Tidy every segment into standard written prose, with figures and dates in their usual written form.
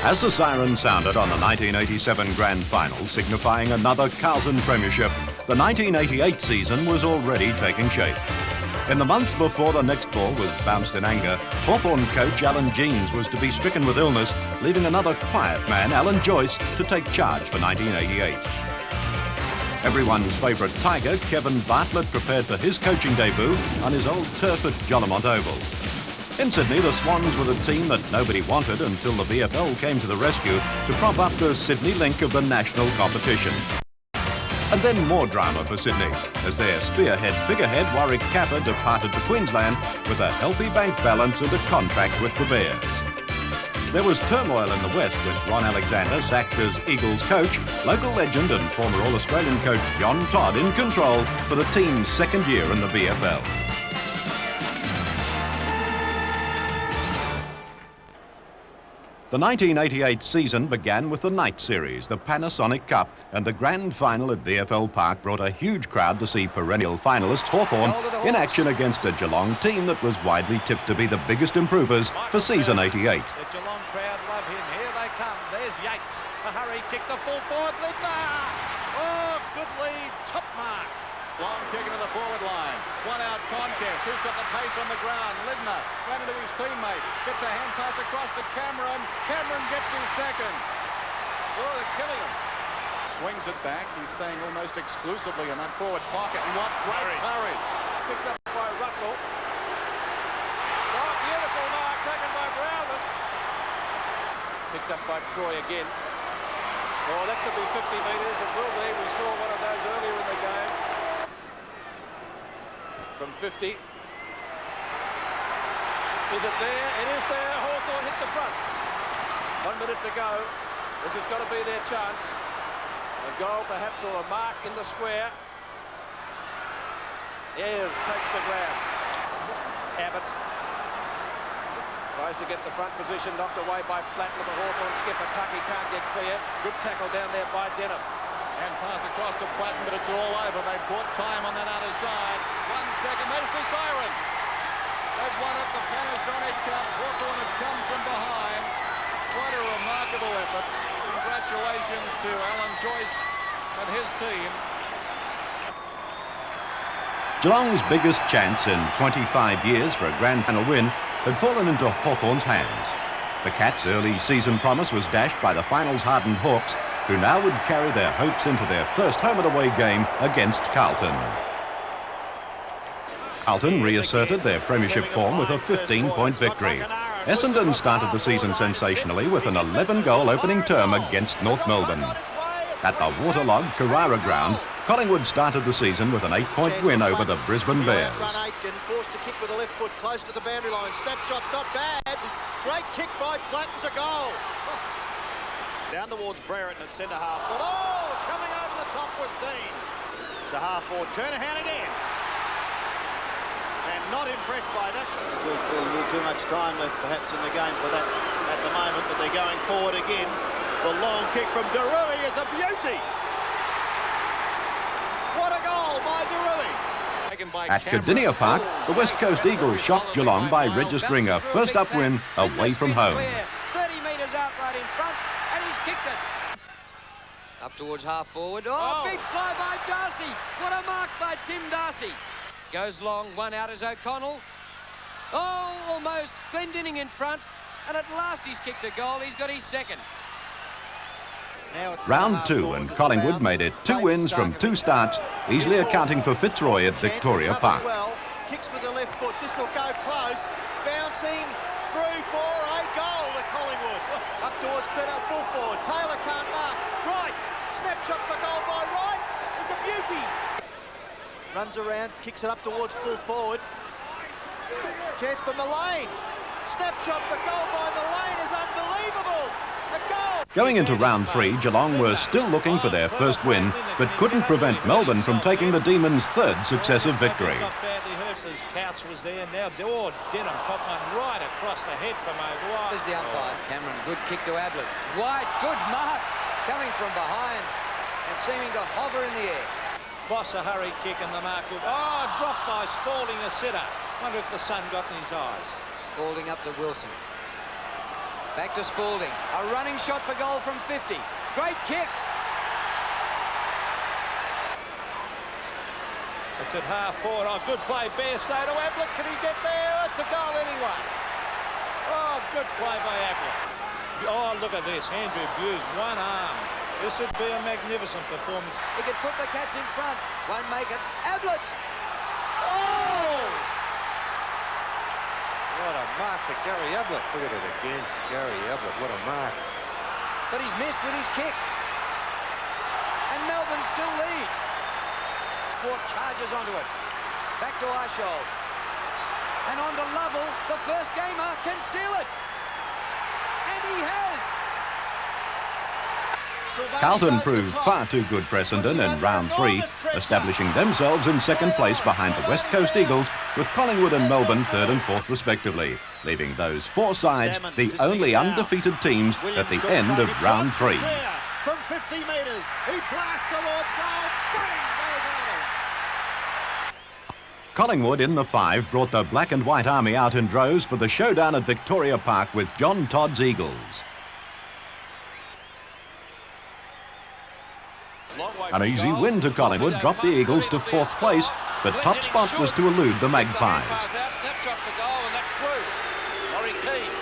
As the siren sounded on the 1987 Grand Final, signifying another Carlton premiership, the 1988 season was already taking shape. In the months before the next ball was bounced in anger, Hawthorn coach Alan Jeans was to be stricken with illness, leaving another quiet man, Alan Joyce, to take charge for 1988. Everyone's favourite Tiger, Kevin Bartlett, prepared for his coaching debut on his old turf at Jolimont Oval. In Sydney, the Swans were the team that nobody wanted until the VFL came to the rescue to prop up the Sydney link of the national competition. And then more drama for Sydney, as their spearhead figurehead Warwick Capper departed for Queensland with a healthy bank balance and a contract with the Bears. There was turmoil in the West with Ron Alexander sacked as Eagles coach, local legend and former All-Australian coach John Todd in control for the team's second year in the VFL. The 1988 season began with the night series, the Panasonic Cup, and the grand final at VFL Park brought a huge crowd to see perennial finalists Hawthorn in action against a Geelong team that was widely tipped to be the biggest improvers for season 88. The Geelong crowd love him. Here they come. There's Yates. A hurry kick to full forward. Lidner! Oh, good lead. Top mark. Long kick into the forward line. One out contest. Who's got the pace on the ground? Lidner ran into his teammate. Gets a hand pass across to Cameron. Cameron gets his second. Oh, they're killing him. Swings it back. He's staying almost exclusively in that forward pocket. What great courage. Picked up by Russell. Oh, beautiful mark taken by Browders. Picked up by Troy again. Oh, that could be 50 metres. It will be. We saw one of those earlier in the game. From 50. Is it there? It is there. Hawthorn hit the front. 1 minute to go. This has got to be their chance. A goal perhaps or a mark in the square. Yes, takes the ground. Abbott tries to get the front position, knocked away by Platt with the Hawthorn skipper. Tucky can't get clear. Good tackle down there by Denham. And pass across to Platten, but it's all over. They bought time on that outer side. 1 second, there's the siren. They've won it, the Panasonic Cup. Hawthorn have come from behind. What a remarkable effort. Congratulations to Alan Joyce and his team. Geelong's biggest chance in 25 years for a grand final win had fallen into Hawthorn's hands. The Cats' early season promise was dashed by the finals hardened Hawks, who now would carry their hopes into their first home and away game against Carlton. Carlton reasserted their premiership form with a 15-point victory. Essendon started the season sensationally with an 11-goal opening term against North Melbourne. At the waterlogged Carrara ground, Collingwood started the season with an 8-point win over the Brisbane Bears. Run Aitken, forced to kick with the left foot, close to the boundary line. Snapshot's not bad. Great kick by Platten's a goal. Down towards Brereton at centre half. But oh, coming over the top was Dean. To half forward, Kernahan again. And not impressed by that. Still a little too much time left perhaps in the game for that at the moment, but they're going forward again. The long kick from Derui is a beauty. What a goal by Derui. At Cardinia Park, the West Coast Eagles shocked Geelong by registering a first-up win away from home. 30 metres out right in front, and he's kicked it. Up towards half forward. Oh, big fly by Darcy. What a mark by Tim Darcy. Goes long, one out is O'Connell. Oh, almost. Glendinning in front, and at last he's kicked a goal. He's got his second. Round 2, and Collingwood made it 2 wins from 2 starts, easily accounting for Fitzroy at Victoria Park. Kicks with the left foot. This will go close. Bouncing through for a goal to Collingwood. Up towards Fenner, full forward. Taylor can't mark. Right. Snapshot for goal by Wright. It's a beauty. Runs around, kicks it up towards full forward. Chance for Mullane. Snapshot for goal by Mullane is unbelievable. A goal. Going into round 3, Geelong were still looking for their first win, but couldn't prevent Melbourne from taking the Demons' third successive victory. Couch was there. Now Denham popped one right across the head from O'Dwyer. There's the umpire. Cameron, good kick to Ablett. White, good mark. Coming from behind and seeming to hover in the air. Boss a hurry kick and the mark. Oh, dropped by Spalding, a sitter. Wonder if the sun got in his eyes. Spalding up to Wilson. Back to Spalding. A running shot for goal from 50. Great kick. It's at half forward. Oh, good play. Bairstow to Ablett. Can he get there? It's a goal anyway. Oh, good play by Ablett. Oh, look at this. Andrew Buse, one arm. This would be a magnificent performance. He could put the Cats in front. Won't make it. Ablett! Oh! What a mark to Gary Ablett. Look at it again. Gary Ablett, what a mark. But he's missed with his kick. And Melbourne still lead. Port charges onto it. Back to Arshold. And on to Lovell. The first gamer can seal it. And he has. Carlton proved far too good for Essendon in round 3, establishing themselves in second place behind the West Coast Eagles, with Collingwood and Melbourne third and fourth respectively, leaving those 4 sides the only undefeated teams at the end of round 3. From 50 metres, he blasts towards goal. Bang! Goes out. Collingwood in the 5 brought the Black and White Army out in droves for the showdown at Victoria Park with John Todd's Eagles. An easy win to Collingwood dropped the Eagles to 4th place, but top spot was to elude the Magpies. Snapshot for goal, and that's through. Laurie Keane.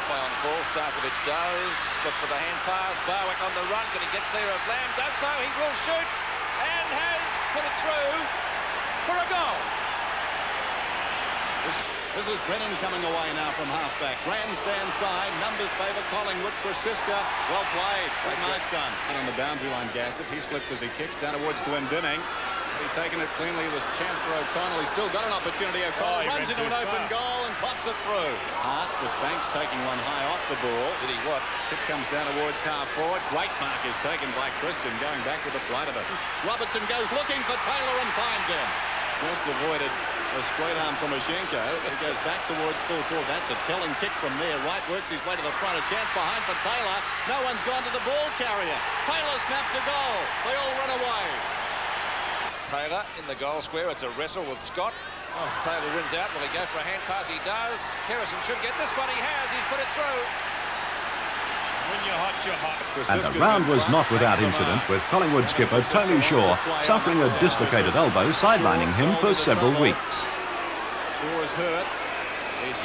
Play on call. Starcevich does. Looks for the hand pass. Barwick on the run. Can he get clear of Lamb? Does so. He will shoot and has put it through for a goal. This is Brennan coming away now from halfback. Grandstand side, numbers favour Collingwood. Krasiska, well played. Great mark, son. And on the boundary line, gassed it. He slips as he kicks down towards Glendinning. He taken it cleanly. It was a chance for O'Connell. He's still got an opportunity. O'Connell runs into an open goal and pops it through. Hart with Banks taking one high off the ball. Did he what? Kick comes down towards half forward. Great mark is taken by Christian, going back with the flight of it. Robertson goes looking for Taylor and finds him. Just avoided a straight arm from Ashenko. He goes back towards full forward. That's a telling kick from there. Wright works his way to the front. A chance behind for Taylor. No one's gone to the ball carrier. Taylor snaps a goal. They all run away. Taylor in the goal square. It's a wrestle with Scott. Oh, Taylor wins out. Will he go for a hand pass? He does. Kerrison should get this one. He has. He's put it through. When you're hot, you're hot. And the round was not without incident, with Collingwood skipper Tony Shaw suffering a dislocated elbow, sidelining him for several weeks. Shaw's hurt. He's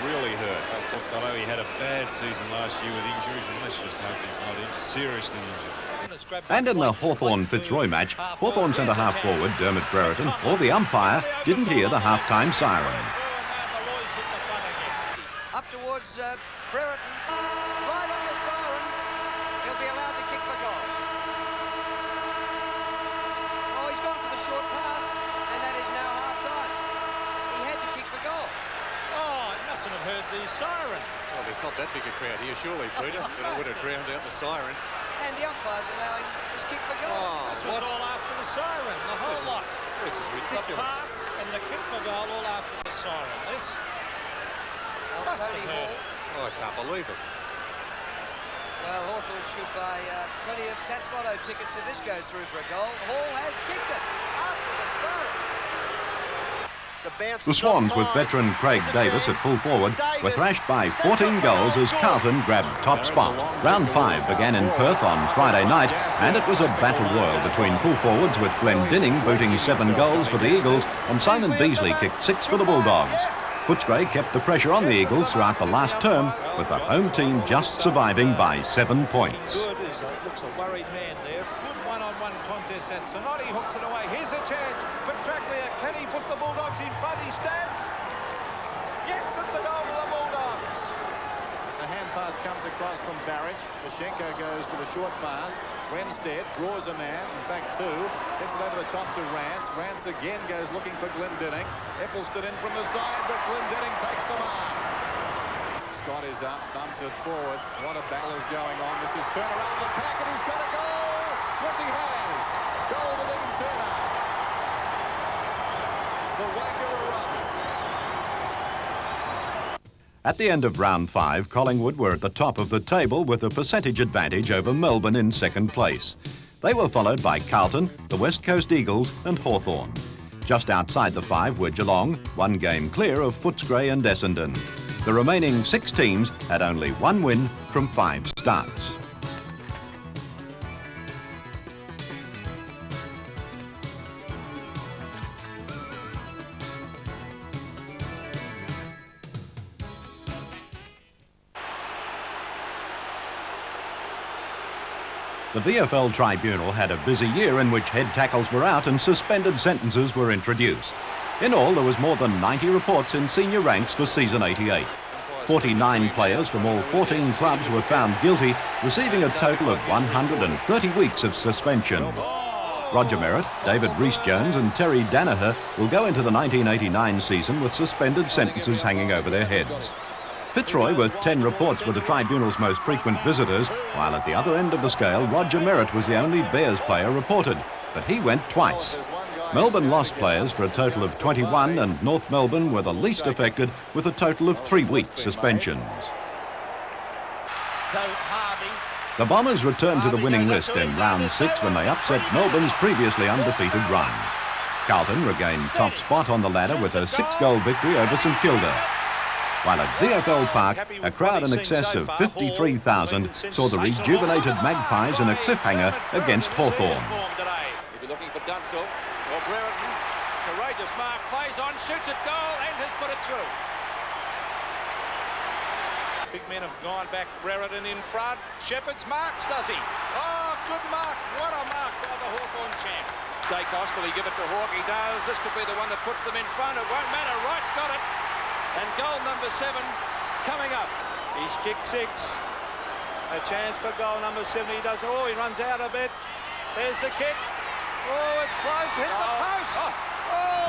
really hurt. Tough fellow. He had a bad season last year with injuries, and let's just hope he's not seriously injured. And in the Hawthorn-Fitzroy match, Hawthorn centre-half forward Dermot Brereton or the umpire didn't hear the half-time siren. Up towards Brereton. Right on the siren. He'll be allowed to kick for goal. Oh, he's gone for the short pass, and that is now half-time. He had to kick for goal. Oh, he mustn't have heard the siren. Well, there's not that big a crowd here, surely, Peter, that it would have drowned out the siren. And the umpire's allowing his kick for goal. Oh, This was all after the siren, the whole lot. This is The ridiculous. pass and the kick for goal all after the siren. This must Tony have heard. Hall. Oh, I can't believe it. Well, Hawthorn should buy plenty of Tats Lotto tickets if this goes through for a goal. Hall has kicked it after the siren. The Swans, with veteran Craig Davis at full forward, were thrashed by 14 goals as Carlton grabbed top spot. Round 5 began in Perth on Friday night, and it was a battle royal between full forwards, with Glendinning booting 7 goals for the Eagles and Simon Beasley kicked 6 for the Bulldogs. Footscray kept the pressure on the Eagles throughout the last term, with the home team just surviving by 7 points. Good, looks a worried man there. Good one-on-one contest. That Sonotti hooks it away. Here's a chance. Petraglia, can he put the Bulldogs in front? He stabs. Yes, it's a goal to the Bulldogs. The hand pass comes across from Barrage. Ashenko goes with a short pass. Renstead draws a man, in fact 2. Gets it over the top to Rance. Rance again goes looking for Glendinning. Eccleston in from the side, but Glendinning takes the mark. Scott is up, thumps it forward. What a battle is going on. This is Turner out of the pack, and he's got a goal! Yes, he has! Goal to Dean Turner. The Wanger erupts. At the end of round 5, Collingwood were at the top of the table with a percentage advantage over Melbourne in second place. They were followed by Carlton, the West Coast Eagles and Hawthorn. Just outside the 5 were Geelong, 1 game clear of Footscray and Essendon. The remaining 6 teams had only 1 win from 5 starts. The VFL Tribunal had a busy year in which head tackles were out and suspended sentences were introduced. In all, there was more than 90 reports in senior ranks for season 88. 49 players from all 14 clubs were found guilty, receiving a total of 130 weeks of suspension. Roger Merritt, David Rhys-Jones and Terry Danaher will go into the 1989 season with suspended sentences hanging over their heads. Fitzroy, with 10 reports, were the Tribunal's most frequent visitors, while at the other end of the scale, Roger Merritt was the only Bears player reported, but he went twice. Melbourne lost players for a total of 21, and North Melbourne were the least affected with a total of 3-week suspensions. The Bombers returned to the winning list in round 6 when they upset Melbourne's previously undefeated run. Carlton regained top spot on the ladder with a 6-goal victory over St Kilda. While at VFL Park, a crowd in excess of 53,000 saw the rejuvenated Magpies in a cliffhanger against Hawthorn. He'll be looking for Dunstall or Brereton. Courageous mark, plays on, shoots at goal and has put it through. Big men have gone back. Brereton in front. Shepherd's marks, does he? Oh, good mark. What a mark by the Hawthorn champ. Dacos, will he give it to Hawke? He does. This could be the one that puts them in front. It won't matter. Wright's got it. And goal number 7 coming up. He's kicked 6. A chance for goal number 7. He does. Oh, he runs out a bit. There's the kick. Oh, it's close. Hit the post.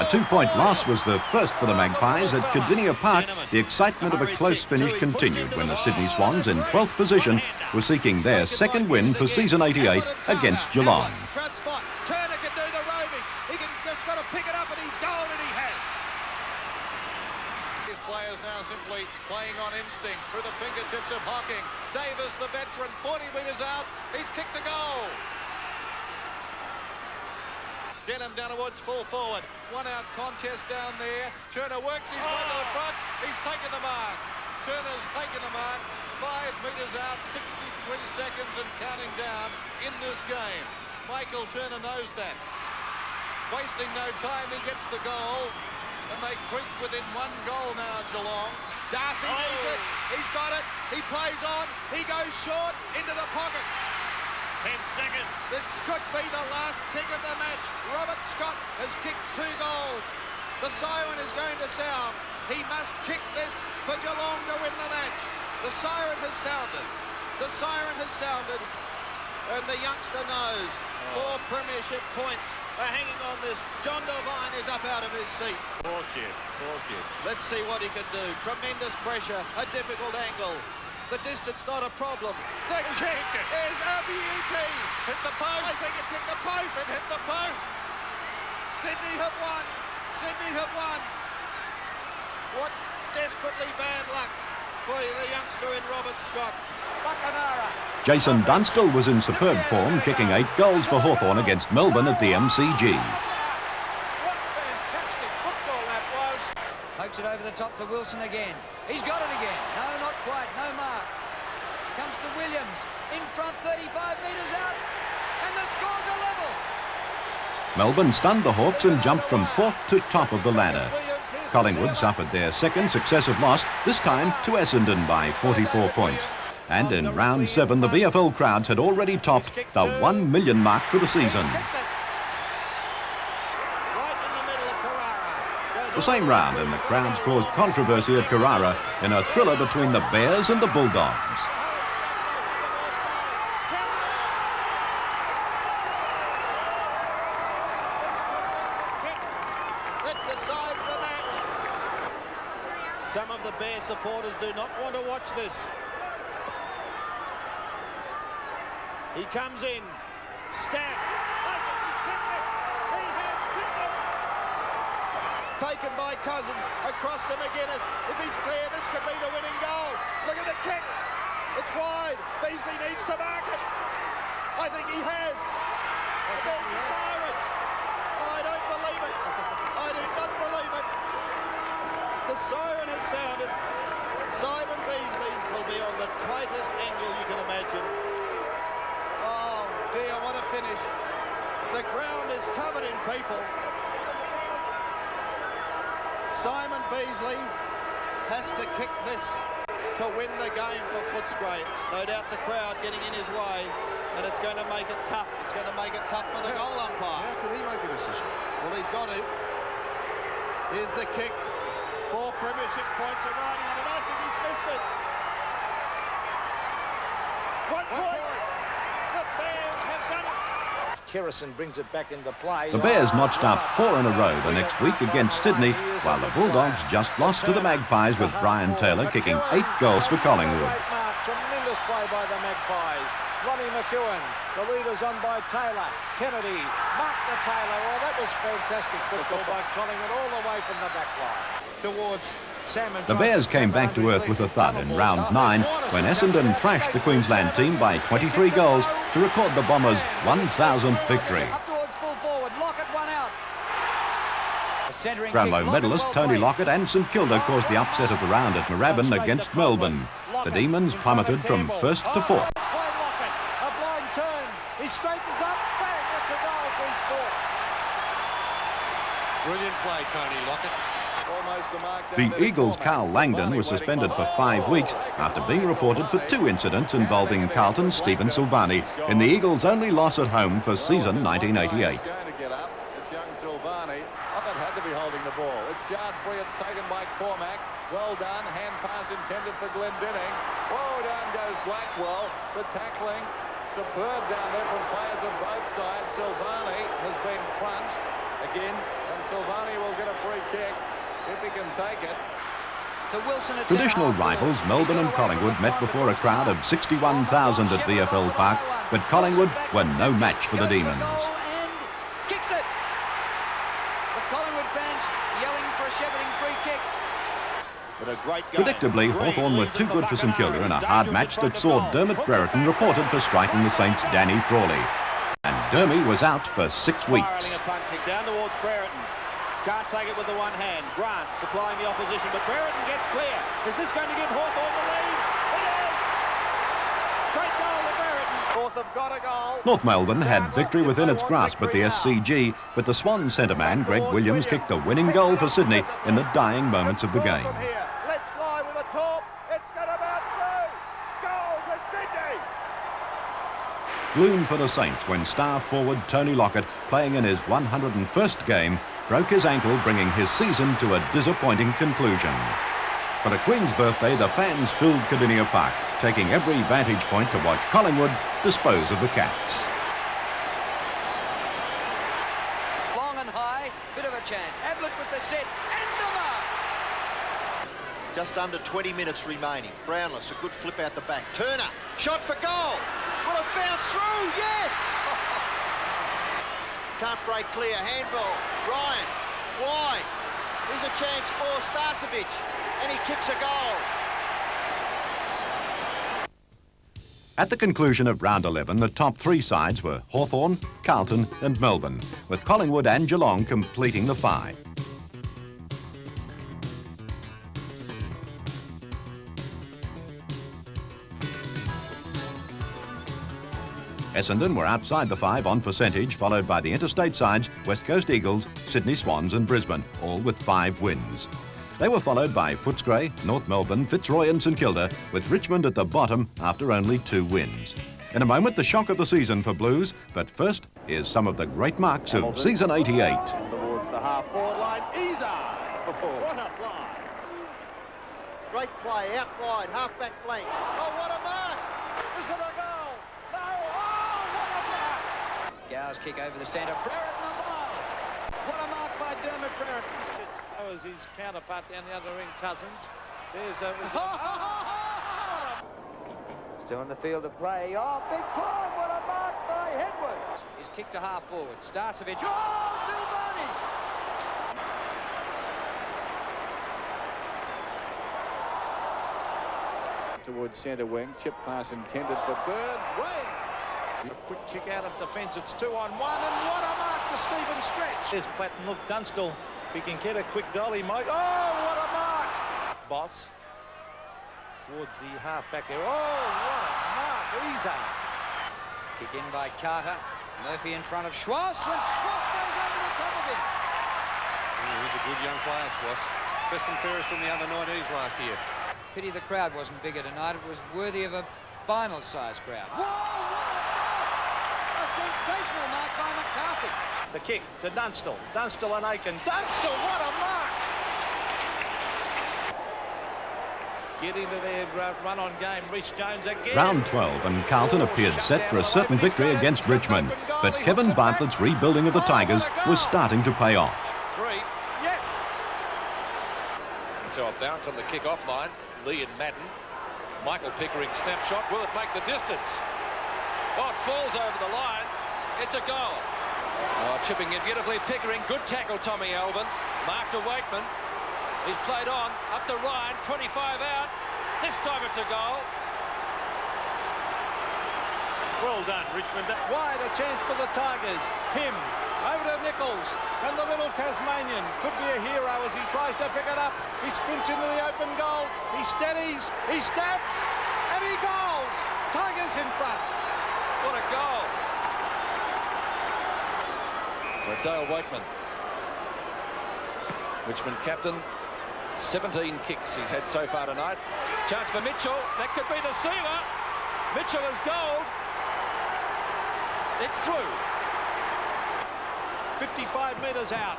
A 2-point loss was the first for the Magpies at Cardinia Park. The excitement of a close finish continued when the Sydney Swans, in 12th position, were seeking their second win for season 88 against Geelong. Turner can do the roaming. He can just got to pick it up and he's goal, and he has. His players now simply playing on instinct through the fingertips of Hocking. Davis, the veteran, 40 metres out. He's kicked a goal. Denham down towards full forward. 1-out contest down there. Turner works his way to the front. He's taken the mark. Turner's taken the mark. 5 metres out, 63 seconds and counting down in this game. Michael Turner knows that. Wasting no time, he gets the goal. And they creep within 1 goal now, Geelong. Darcy needs it. He's got it. He plays on. He goes short into the pocket. 10 seconds. This could be the last kick of the match. Robert Scott has kicked 2 goals. The siren is going to sound. He must kick this for Geelong to win the match. The siren has sounded. The siren has sounded. And the youngster knows 4 premiership points are hanging on this. John Devine is up out of his seat. Poor kid, poor kid. Let's see what he can do. Tremendous pressure, a difficult angle. The distance not a problem. The kick is a beauty. Hit the post. I think it's hit the post. It hit the post. Sydney have won. Sydney have won. What desperately bad luck for the youngster in Robert Scott. Buchanara. Jason Dunstall was in superb form, kicking 8 goals for Hawthorn against Melbourne at the MCG. What fantastic football that was. Pokes it over the top to Wilson again. He's got it again. No, not quite. No mark. Comes to Williams. In front, 35 metres out. And the scores are level. Melbourne stunned the Hawks and jumped from 4th to top of the ladder. Collingwood suffered their 2nd successive loss, this time to Essendon by 44 points. And in round 7, the VFL crowds had already topped the 1 million mark for the season. The same round, and the crowds caused controversy at Carrara in a thriller between the Bears and the Bulldogs. That decides the match. Some of the Bear supporters do not want to watch this. He comes in, stabbed. I think he's kicked it. He has kicked it. Taken by Cousins, across to McGuinness. If he's clear, this could be the winning goal. Look at the kick. It's wide. Beasley needs to mark it. I think he has. There's the siren. Oh, I don't believe it. I do not believe it. The siren has sounded. Simon Beasley will be on the tightest angle you can imagine. Oh dear, what a finish. The ground is covered in people. Simon Beasley has to kick this to win the game for Footscray. No doubt the crowd getting in his way, and it's going to make it tough. It's going to make it tough for the goal umpire. How could he make a decision? Well, he's got to. Here's the kick. 4 premiership points are riding on it. I think he's missed it. 1 point. The Bears have done it. Kirrison brings it back into play. The Bears notched up 4 in a row the next week against Sydney, while the Bulldogs just lost to the Magpies with Brian Taylor kicking 8 goals for Collingwood. Great mark. Tremendous play by the Magpies. Ronnie McEwen, the leader's on by Taylor. Kennedy, Mark the Taylor. Oh, that was fantastic football by Collingwood all the way from the back line. Towards Salmon. The Bears came back to earth with a thud in round 9 when Essendon thrashed the Queensland team by 23 goals to record the Bombers' 1,000th victory. Up towards full forward. Lockett one out. Brownlow medalist Tony Lockett and St Kilda caused the upset of the round at Moorabbin against Melbourne. The Demons plummeted from 1st to 4th. A blind turn. He straightens up. Bang! That's a goal for his 4th. Brilliant play, Tony Lockett. Almost the mark down The there. Eagles' Carl Langdon was suspended for 5 weeks after being reported for 2 incidents involving Carlton's Stephen Silvani in the Eagles' only loss at home for season 1988. He's going to get up. It's young Silvani. I thought had to be holding the ball. It's jarred free. It's taken by Cormac. Well done. Hand pass intended for Glendinning. Whoa, down goes Blackwell. The tackling. Superb down there from players of both sides. Silvani has been crunched again, and Silvani will get a free kick if he can take it. To Wilson at Traditional centre half rivals forward. Melbourne and Collingwood met before a crowd of 61,000 at VFL Park, but Collingwood were no match for the Goes Demons. goal and kicks it. The Collingwood fans yelling for a shepherding free kick. But a great game. Predictably, Hawthorn were too good for St Kilda in a hard match that saw Dermot Brereton reported for striking the Saints' Danny Frawley. And Dermy was out for 6 weeks. Spiralling a punt kick down towards Brereton. Can't take it with the one hand. Grant supplying the opposition, but Brereton gets clear. Is this going to give Hawthorn the lead? It is! Great goal to Brereton. North have got a goal. North Melbourne had victory within its grasp at the SCG, but the Swan centre man Greg Williams kicked the winning goal for Sydney in the dying moments of the game. Let's fly with a top. It's got about through. Goal for Sydney. Gloom for the Saints when star forward Tony Lockett, playing in his 101st game, broke his ankle, bringing his season to a disappointing conclusion. For the Queen's birthday, the fans filled Cardinia Park, taking every vantage point to watch Collingwood dispose of the Cats. Long and high, bit of a chance. Ablett with the set and the mark. Just under 20 minutes remaining. Brownless, a good flip out the back. Turner, shot for goal. Will it bounce through? Yes! Can't break clear. Handball. Ryan, wide. Here's a chance for Starcevic, and he kicks a goal. At the conclusion of round 11, the top 3 sides were Hawthorn, Carlton and Melbourne, with Collingwood and Geelong completing the 5. Essendon were outside the 5 on percentage, followed by the interstate sides, West Coast Eagles, Sydney Swans and Brisbane, all with 5 wins. They were followed by Footscray, North Melbourne, Fitzroy and St Kilda, with Richmond at the bottom after only 2 wins. In a moment, the shock of the season for Blues, but first, here's some of the great marks of season 88. Towards the half-forward line. Iza! What a fly. Great play, out wide, half-back flank. Oh, what a mark! Is it a goal? No! Oh, what a mark! Gow's kick over the centre. Brereton alone. What a mark by Dermot Brereton. That was his counterpart down the other ring, Cousins. There's a... Still in the field of play. Oh, big time. What a mark by Hedward. He's kicked to half forward. Starcevic. Oh, Silvani. Towards centre wing. Chip pass intended for Burns. Wings. A quick kick out of defence. It's 2-on-1, and what a mark to Stephen Stretch. There's Platten. Look, Dunstall, if he can get a quick goal, he might... Oh, what a mark! Boss. towards the half-back there. Oh, what a mark. Easy. Kick in by Carter. Murphy in front of Schwass, and Schwass goes over the top of him. He's a good young player, Schwass. Best and fairest in the under-19s last year. Pity the crowd wasn't bigger tonight. It was worthy of a final-size crowd. Whoa, what a mark! A sensational mark by McCarthy. The kick to Dunstall. Dunstall and Aiken. Dunstall, what a mark! Get into their run-on game. Rhys Jones again. Round 12 and Carlton appeared set for a certain victory against Richmond, but Kevin Bartlett's rebuilding of the Tigers was starting to pay off. 3, yes! So a bounce on the kick-off line. Lee and Madden. Michael Pickering snapshot. Will it make the distance? Oh, it falls over the line. It's a goal. Oh, chipping in beautifully. Pickering. Good tackle, Tommy Alvin. Mark to Wakeman. He's played on. Up to Ryan. 25 out. This time it's a goal. Well done, Richmond. Wide, a chance for the Tigers. Pym over to Nichols, and the little Tasmanian could be a hero as he tries to pick it up. He sprints into the open goal. He steadies, he stabs, and he goals. Tigers in front. What a goal. So Dale Wakeman, Richmond captain, 17 kicks he's had so far tonight. Chance for Mitchell. That could be the sealer. Mitchell has goaled. It's through. 55 metres out.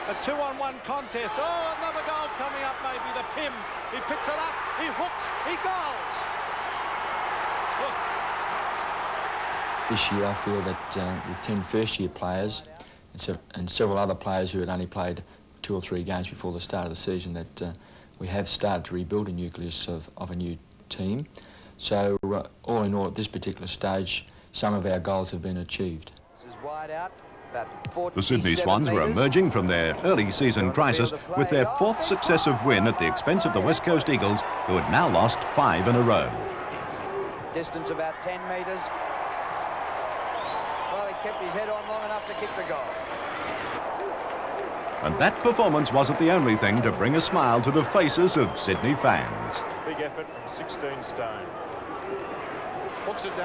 A 2-on-1 contest. Oh, another goal coming up maybe to Pym. He picks it up. He hooks. He goals. Look. This year I feel that with 10 first-year players and several other players who had only played 2 or 3 games before the start of the season, that we have started to rebuild a nucleus of a new team. So all in all, at this particular stage, some of our goals have been achieved. This is wide out. The Sydney Swans were emerging from their early season crisis with their 4th successive win at the expense of the West Coast Eagles, who had now lost 5 in a row. Distance about 10 metres. Well, he kept his head on long enough to kick the goal. And that performance wasn't the only thing to bring a smile to the faces of Sydney fans. Big effort from 16 stone.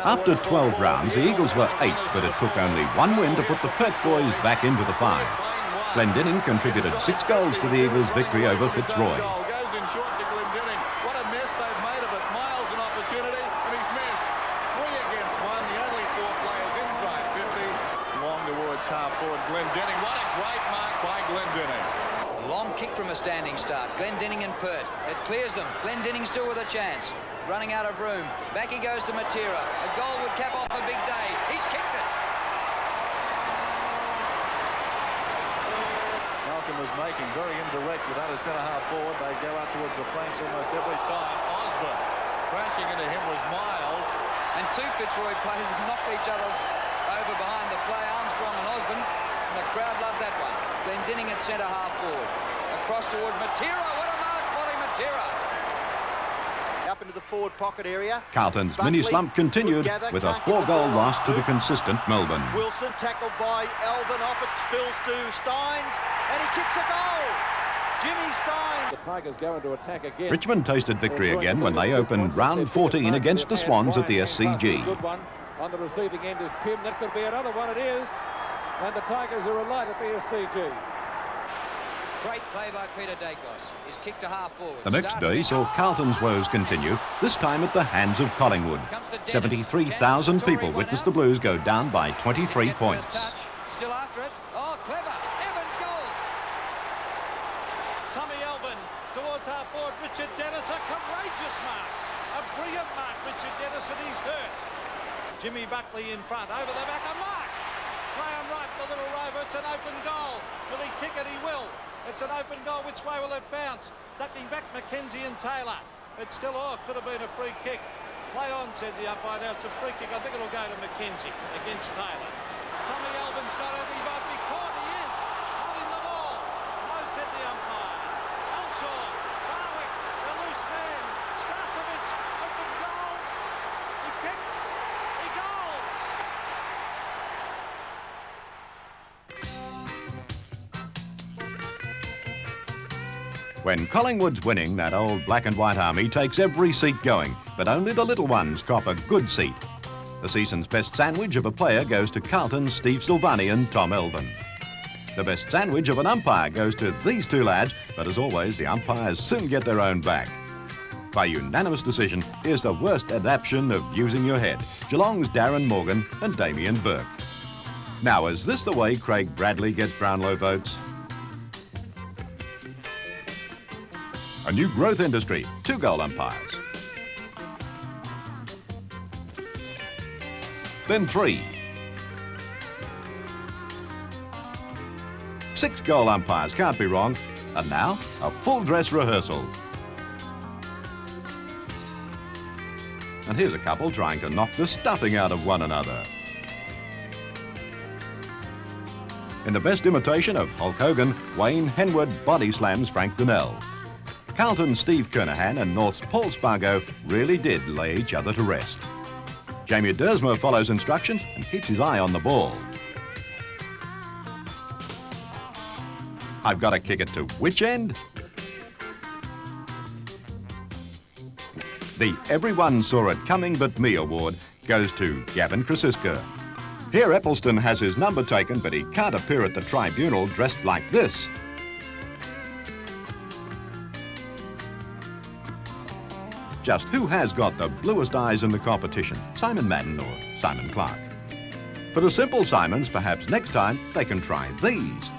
After 12 rounds, the Eagles were 8th, but it took only 1 win to put the Perth boys back into the 5. Glendinning contributed 6 goals to the Eagles' victory over Fitzroy. Goes in short to Glendinning. What a mess they've made of it. Miles an opportunity, and he's missed. 3 against 1. The only 4 players inside 50. Long towards half forward. Glendinning. What a great mark by Glendinning. Long kick from a standing start. Glendinning and Pert. It clears them. Glendinning still with a chance. Running out of room. Back he goes to Matera. A goal would cap off a big day. He's kicked it. Malcolm was making very indirect with that as centre-half forward. They go out towards the flanks almost every time. Osborne crashing into him was Miles. And 2 Fitzroy players have knocked each other over behind the play. Armstrong and Osborne. And the crowd loved that one. Glendinning at centre-half forward. Across towards Matera. What a mark, Polly Matera. Up into the forward pocket area. Carlton's mini-slump continued with a 4-goal loss to the consistent Melbourne. Wilson tackled by Alvin, off it spills to Steins, and he kicks a goal. Jimmy Steins. The Tigers go into attack again. Richmond tasted victory again when they opened round 14 against the Swans at the SCG. Good one. On the receiving end is Pym. That could be another one. It is. And the Tigers are alight at the SCG. Great play by Peter Dacos. His kick to half forward. The next day saw Carlton's woes continue, this time at the hands of Collingwood. 73,000 people witnessed the Blues go down by 23 points. Still after it. Oh, clever. Evans goals. Tommy Alvin towards half forward. Richard Dennis, a courageous mark. A brilliant mark, Richard Dennis, and he's hurt. Jimmy Buckley in front. Over the back, a mark. Graham Wright, the little rover. It's an open goal. Will he kick it? He will. It's an open goal. Which way will it bounce? Ducking back McKenzie and Taylor. It's still, could have been a free kick. Play on, said the umpire. Now it's a free kick. I think it'll go to McKenzie against Taylor. Tommy Alvin's got it. He might be caught. He is. Holding the ball. No, said the umpire. Elshaw. Barwick. The loose man. Starcevic. Open goal. He kicks. He goals. When Collingwood's winning, that old black and white army takes every seat going, but only the little ones cop a good seat. The season's best sandwich of a player goes to Carlton's Steve Silvani and Tom Elvin. The best sandwich of an umpire goes to these two lads, but as always, the umpires soon get their own back. By unanimous decision, here's the worst adaptation of using your head. Geelong's Darren Morgan and Damien Burke. Now, is this the way Craig Bradley gets Brownlow votes? A new growth industry, 2-goal umpires. Then 3. 6-goal umpires, can't be wrong. And now, a full dress rehearsal. And here's a couple trying to knock the stuffing out of one another. In the best imitation of Hulk Hogan, Wayne Henwood body slams Frank Donnell. Carlton's Steve Kernahan and North's Paul Spargo really did lay each other to rest. Jamie Dersmer follows instructions and keeps his eye on the ball. I've got to kick it to which end? The Everyone Saw It Coming But Me award goes to Gavin Krasiska. Here Eppelston has his number taken, but he can't appear at the tribunal dressed like this. Just who has got the bluest eyes in the competition, Simon Madden or Simon Clark? For the simple Simons, perhaps next time they can try these.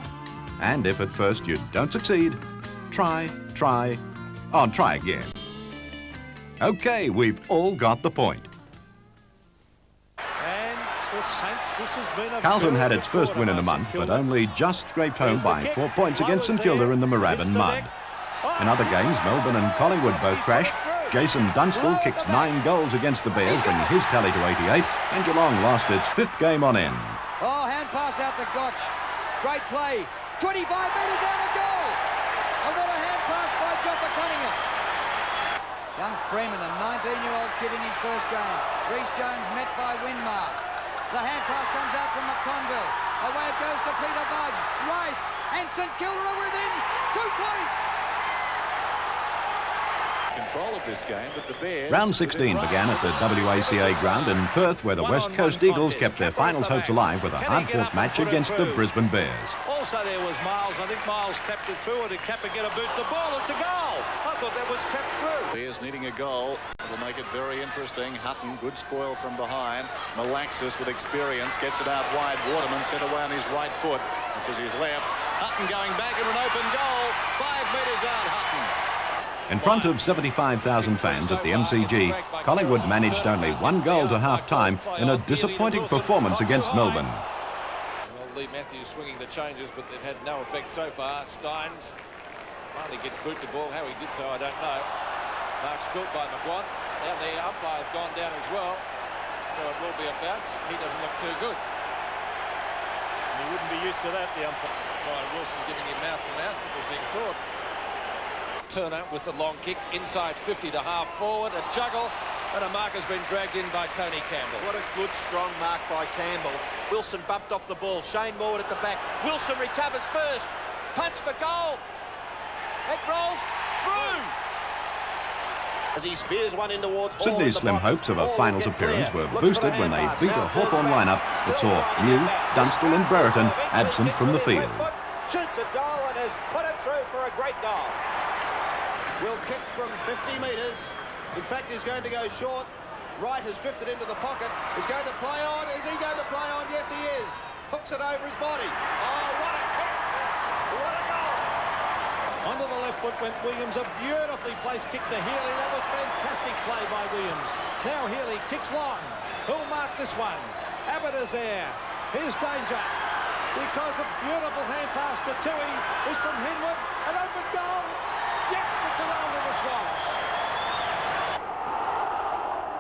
And if at first you don't succeed, try again. Okay, we've all got the point. And the Saints, this has been a Carlton had its first win in a month, but only just scraped home by 4 points against St Kilda in the Moorabbin mud. In other games, Melbourne and Collingwood both crashed. Jason Dunstall kicks 9 goals against the Bears, bringing his tally to 88, and Geelong lost its 5th game on end. Oh, hand pass out to Gotch. Great play. 25 metres out of goal. And what a hand pass by Joffa Cunningham. Young Freeman, a 19-year-old kid in his first game. Reece Jones met by Winmar. The hand pass comes out from McConville. Away it goes to Peter Budge. Rice and St Kilda are within 2 points. Control of this game, but the Bears... Round 16 began at the WACA ground in Perth, where the West Coast Eagles kept their finals hopes alive with a hard-fought match against the Brisbane Bears. Also there was Miles. I think Miles tapped it through, or did Kappa get a boot the ball? It's a goal. I thought that was tapped through. Bears needing a goal. It'll make it very interesting. Hutton, good spoil from behind. Malaxis with experience gets it out wide. Waterman sent away on his right foot, which is his left. Hutton going back in an open goal. 5 metres out, Hutton. In front of 75,000 fans at the MCG, Collingwood managed only 1 goal to half-time in a disappointing performance against Melbourne. Well, Lee Matthews swinging the changes, but they've had no effect so far. Steins finally gets boot the ball. How he did so, I don't know. Mark spilt by McGuan. Now the umpire's gone down as well, so it will be a bounce. He doesn't look too good. He wouldn't be used to that, the umpire. Ryan Wilson giving him mouth-to-mouth, interesting thought. Turner with the long kick inside 50 to half forward, a juggle, and a mark has been dragged in by Tony Campbell. What a good strong mark by Campbell. Wilson bumped off the ball. Shane Morwood at the back. Wilson recovers first. Punch for goal. It rolls through. As he spears one in towards Hall. Sydney's slim hopes of a finals appearance were boosted when they beat a Hawthorn lineup that saw Mew, Dunstall and Brereton absent from the field. Shoots a goal and has put it through for a great goal. Will kick from 50 metres. In fact, he's going to go short. Wright has drifted into the pocket. He's going to play on. Is he going to play on? Yes, he is. Hooks it over his body. Oh, what a kick. What a goal. Onto the left foot went Williams. A beautifully placed kick to Healy. That was fantastic play by Williams. Now Healy kicks long. Who'll mark this one? Abbott is there. Here's danger. Because a beautiful hand pass to Tui is from Henwood. An open goal. Yes, it's around to the Swans.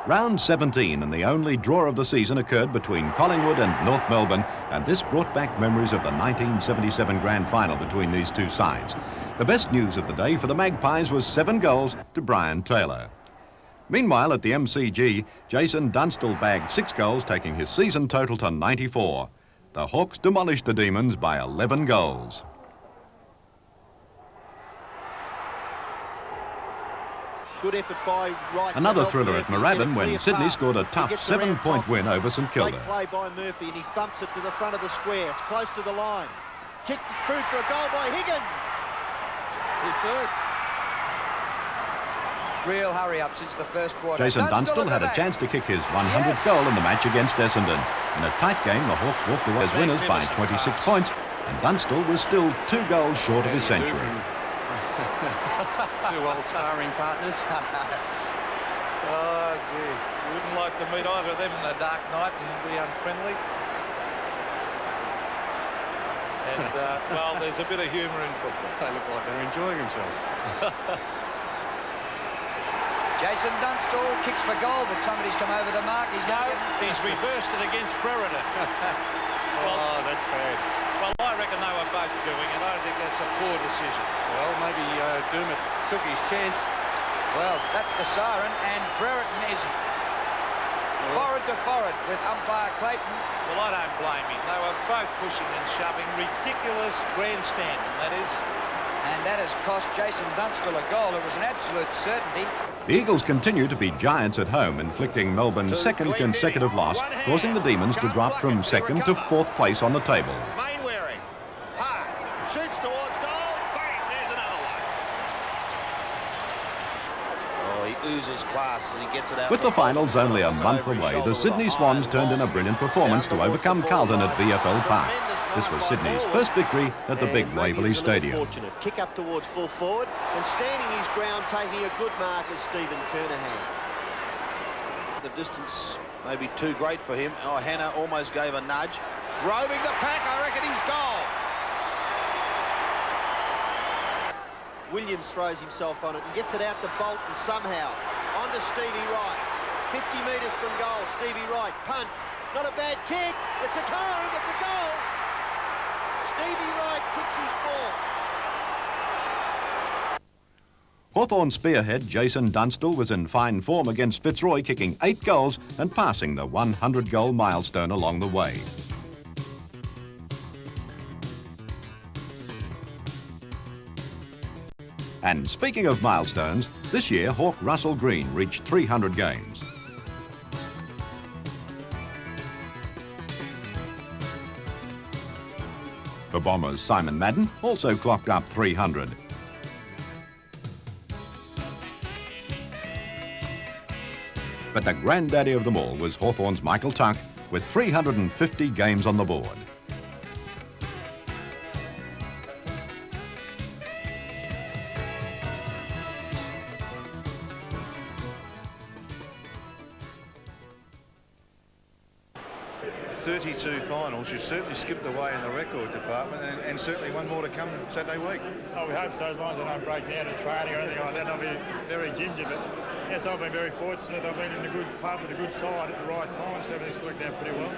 Round 17 and the only draw of the season occurred between Collingwood and North Melbourne, and this brought back memories of the 1977 grand final between these two sides. The best news of the day for the Magpies was 7 goals to Brian Taylor. Meanwhile, at the MCG, Jason Dunstall bagged 6 goals, taking his season total to 94. The Hawks demolished the Demons by 11 goals. Good effort by Wright. Another thriller at Moorabbin when Sydney scored a tough 7-point win over St Kilda. Great play by Murphy, and he thumps it to the front of the square. It's close to the line. Kicked it through for a goal by Higgins. His third. Real hurry-up since the first quarter. Jason Dunstall had a chance to kick his 100th goal in the match against Essendon. In a tight game, the Hawks walked away as winners by 26 points, and Dunstall was still 2 goals short of his century. 2 old sparring partners. Oh, gee. You wouldn't like to meet either of them in a dark night and be unfriendly. And, well, there's a bit of humour in football. They look like they're enjoying themselves. Jason Dunstall kicks for goal, but somebody's come over the mark. He's He's reversed it against Brereton. Oh, that's bad. Well, I reckon they were both doing it. I think that's a poor decision. Well, maybe Dermott took his chance. Well, that's the siren, and Brereton is forward to forward with umpire Clayton. Well, I don't blame him. They were both pushing and shoving. Ridiculous grandstanding, that is. And that has cost Jason Dunstall a goal. It was an absolute certainty. The Eagles continue to be giants at home, inflicting Melbourne's second consecutive loss, causing the Demons to drop from 2nd to 4th place on the table. Mainwaring. High. Shoots towards goal. Bang. There's another one. Oh, he oozes class as he gets it out. With the finals only a month away, the Sydney Swans turned in a brilliant performance to overcome Carlton at VFL Park. This was Sydney's first victory at the big Waverley Stadium. Kick up towards full forward and standing his ground, taking a good mark is Stephen Kernahan. The distance may be too great for him. Oh, Hannah almost gave a nudge. Roving the pack, I reckon he's goal. Williams throws himself on it and gets it out to Bolton somehow. On to Stevie Wright. 50 metres from goal, Stevie Wright punts. Not a bad kick. It's a home, it's a goal. Stevie Wright kicks his ball. Hawthorn spearhead Jason Dunstall was in fine form against Fitzroy, kicking 8 goals and passing the 100-goal milestone along the way. And speaking of milestones, this year Hawk Russell Green reached 300 games. The Bombers' Simon Madden also clocked up 300. But the granddaddy of them all was Hawthorn's Michael Tuck with 350 games on the board. Finals, you've certainly skipped away in the record department, and certainly one more to come Saturday week. Oh, we hope so, as long as they don't break down in training or anything like that. They'll be very ginger, but yes, I've been very fortunate. I've been in a good club with a good side at the right time, so everything's worked out pretty well.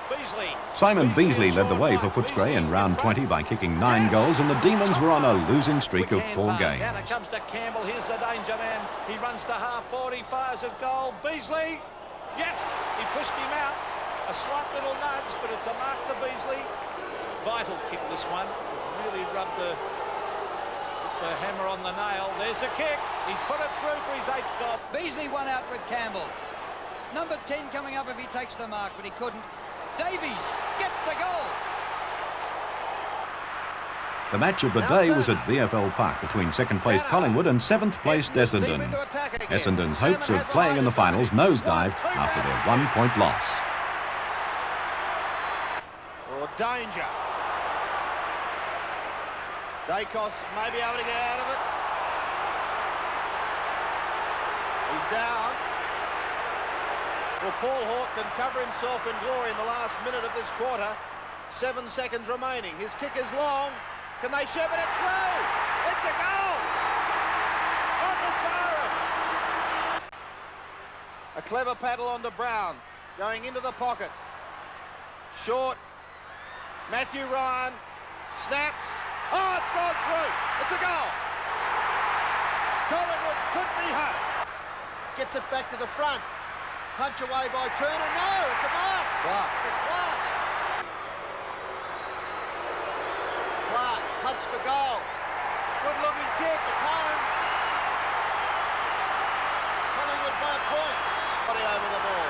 Beasley. Simon Beasley led the way for Footscray in round 20 by kicking 9 goals, and the Demons were on a losing streak of 4 games. Now it comes to Campbell. Here's the danger man. He runs to half-forward. He fires at goal. Beasley. Yes, he pushed him out. A slight little nudge, but it's a mark to Beasley. Vital kick, this one. Really rubbed the hammer on the nail. There's a kick. He's put it through for his 8th goal. Beasley won out with Campbell. Number 10 coming up if he takes the mark, but he couldn't. Davies gets the goal. The match of the day was at VFL Park between 2nd place Collingwood and 7th place Essendon. Essendon's hopes of playing in the finals nosedived after their 1-point loss. Danger. Dacos may be able to get out of it. He's down. Well, Paul Hawke can cover himself in glory in the last minute of this quarter. 7 seconds remaining. His kick is long. Can they shove it? It's through. It's a goal. On the siren. A clever paddle onto Brown. Going into the pocket. Short. Matthew Ryan snaps. Oh, it's gone through. It's a goal. Collingwood could be home. Gets it back to the front. Punch away by Turner. No, it's a mark. Clark. It's Clark. Clark punts for goal. Good looking kick. It's home. followed by a point. Body over the ball.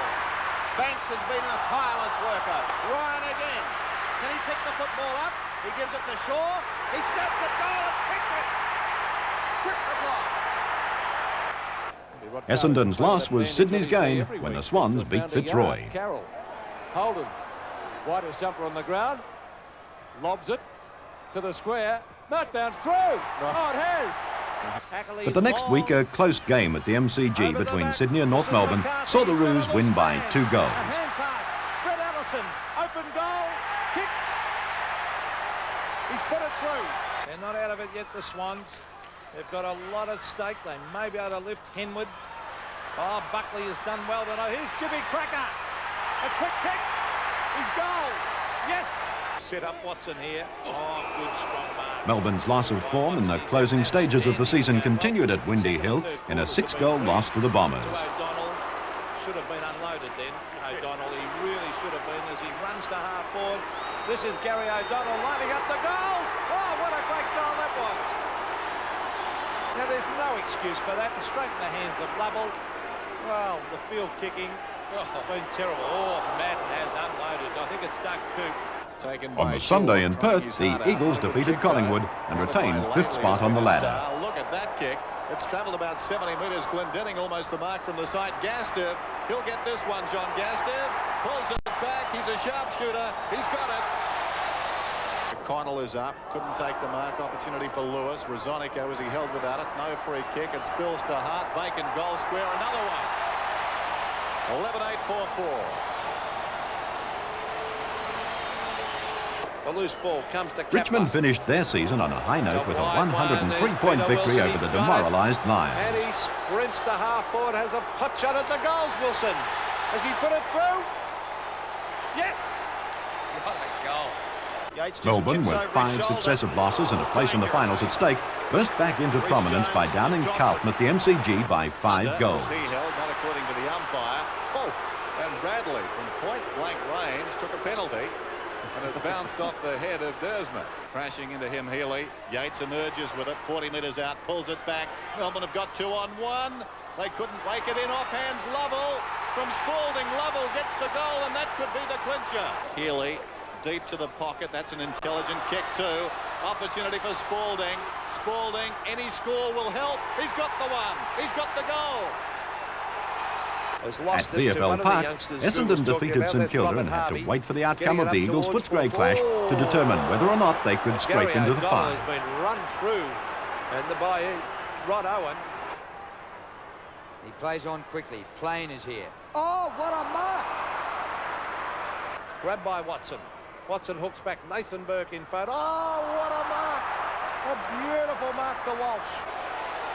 Banks has been a tireless worker. Ryan again. Can he pick the football up? He gives it to Shaw. He steps at goal and kicks it. Quick reply. Essendon's loss was Sydney's gain when the Swans beat Fitzroy. Carroll. Holden. Whitest jumper on the ground. Lobs it to the square. Not bounced through. Oh, it has. But the next week, a close game at the MCG between Sydney and North Melbourne saw the Roos win by 2 goals. A hand pass. Fred Allison. Open goal. Kicks. He's put it through. They're not out of it yet, the Swans. They've got a lot at stake. They may be able to lift Henwood. Oh, Buckley has done well tonight. Here's Jimmy Cracker. A quick kick. His goal. Yes. Set up Watson here. Oh, good strong mark. Melbourne's loss of form in the closing stages of the season continued at Windy Hill in a 6-goal loss to the Bombers. O'Donnell should have been unloaded then. O'Donnell, he really should have been as he runs to half forward. This is Gary O'Donnell lining up the goals. Oh, what a great goal that was. Now, there's no excuse for that. And straight in the hands of Lovell. Well, the field kicking, been terrible. Oh, Madden has unloaded. I think it's Doug Coop. On the Sunday in Perth, the Eagles defeated Collingwood and retained 5th spot on the ladder. Look at that kick. It's travelled about 70 metres. Glendinning almost the mark from the side. Gastev, he'll get this one, John Gastev. Pulls it back. He's a sharpshooter. He's got it. Connell is up. Couldn't take the mark. Opportunity for Lewis. Rosonico as he held without it. No free kick. It spills to Hart. Bacon goal square. Another one. 11-8-4-4. The loose ball comes to Richmond finished their season on a high note with a 103-point victory over the demoralised Lions. And he sprints to half forward, has a pot shot at the goals, Wilson. Has he put it through? Yes! What a goal. Melbourne, with 5 successive losses and a place in the finals at stake, burst back into prominence by downing Carlton at the MCG by 5 goals. He held, not according to the umpire. Oh, and Bradley from point-blank range took a penalty. And it bounced off the head of Dersma. Crashing into him, Healy. Yates emerges with it, 40 metres out, pulls it back. Melbourne have got 2-on-1. They couldn't break it in. Off hands Lovell. From Spalding, Lovell gets the goal, and that could be the clincher. Healy deep to the pocket. That's an intelligent kick too. Opportunity for Spalding. Spalding, any score will help. He's got the one. He's got the goal. At VFL Park, Essendon defeated St Kilda and had to wait for the outcome of the Eagles-Footscray clash to determine whether or not they could scrape into the final. Has been run through, and by Rod Owen. He plays on quickly. Plain is here. Oh, what a mark! Grabbed by Watson. Watson hooks back. Nathan Burke in front. Oh, what a mark! A beautiful mark to Walsh.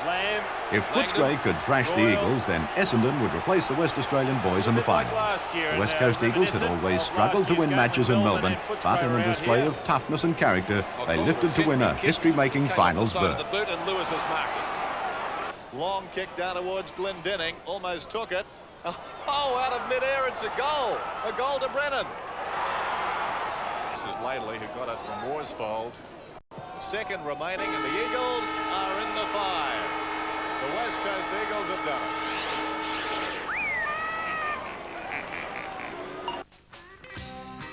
Lamb. If Footscray could thrash the Eagles, then Essendon would replace the West Australian boys in the finals. The West Coast Eagles had always struggled to win matches in Melbourne, but in a display of toughness and character, they lifted to win a history-making finals berth. Long kick down towards Glendinning, almost took it. Oh, out of mid-air, it's a goal. A goal to Brennan. This is Laidley who got it from Worsfold. Second remaining, and the Eagles are in the 5. The West Coast Eagles have done it.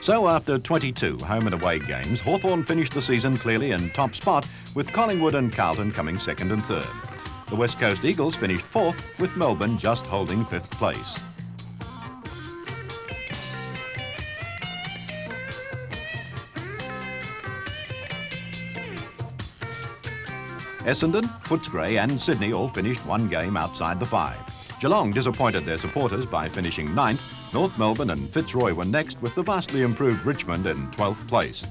So after 22 home and away games, Hawthorn finished the season clearly in top spot, with Collingwood and Carlton coming second and third. The West Coast Eagles finished 4th, with Melbourne just holding 5th place. Essendon, Footscray and Sydney all finished 1 game outside the 5. Geelong disappointed their supporters by finishing 9th. North Melbourne and Fitzroy were next, with the vastly improved Richmond in 12th place.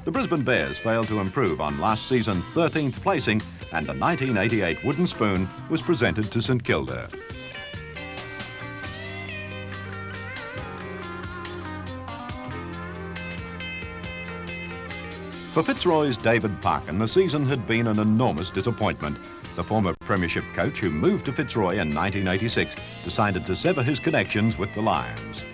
The Brisbane Bears failed to improve on last season's 13th placing, and the 1988 wooden spoon was presented to St Kilda. For Fitzroy's David Parkin, the season had been an enormous disappointment. The former Premiership coach, who moved to Fitzroy in 1986, decided to sever his connections with the Lions.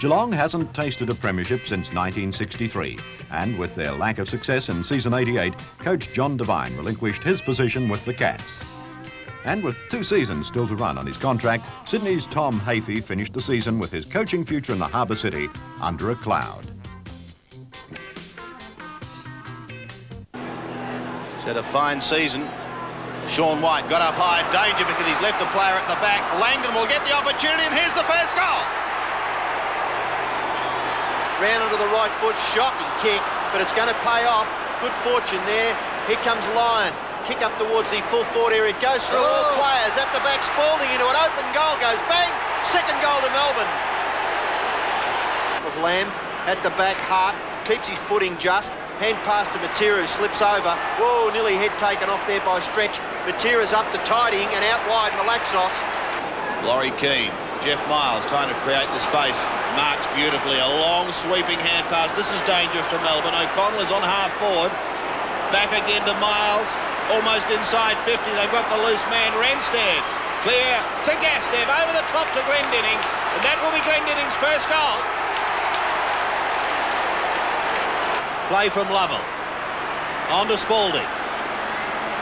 Geelong hasn't tasted a premiership since 1963, and with their lack of success in season 88, coach John Devine relinquished his position with the Cats. And with 2 seasons still to run on his contract, Sydney's Tom Hafey finished the season with his coaching future in the Harbour City under a cloud. He's had a fine season. Sean White got up high, danger because he's left a player at the back. Langdon will get the opportunity, and here's the first goal. Round onto the right foot, shocking kick, but it's going to pay off. Good fortune there. Here comes Lyon. Kick up towards the full forward area. It goes through all players. At the back, Spalding into an open goal. Goes bang. Second goal to Melbourne. Of Lamb at the back, Hart keeps his footing just. Hand pass to Matera, who slips over. Whoa, nearly head taken off there by Stretch. Matera's up to tidying and out wide, Malaxos. Laurie Keane, Jeff Miles trying to create the space. Marks beautifully, a long sweeping hand pass. This is dangerous for Melbourne. O'Connell is on half forward. Back again to Miles. Almost inside 50, they've got the loose man, Renstead. Clear to Gastev, over the top to Glendinning, and that will be Glendinning's first goal. Play from Lovell. On to Spalding.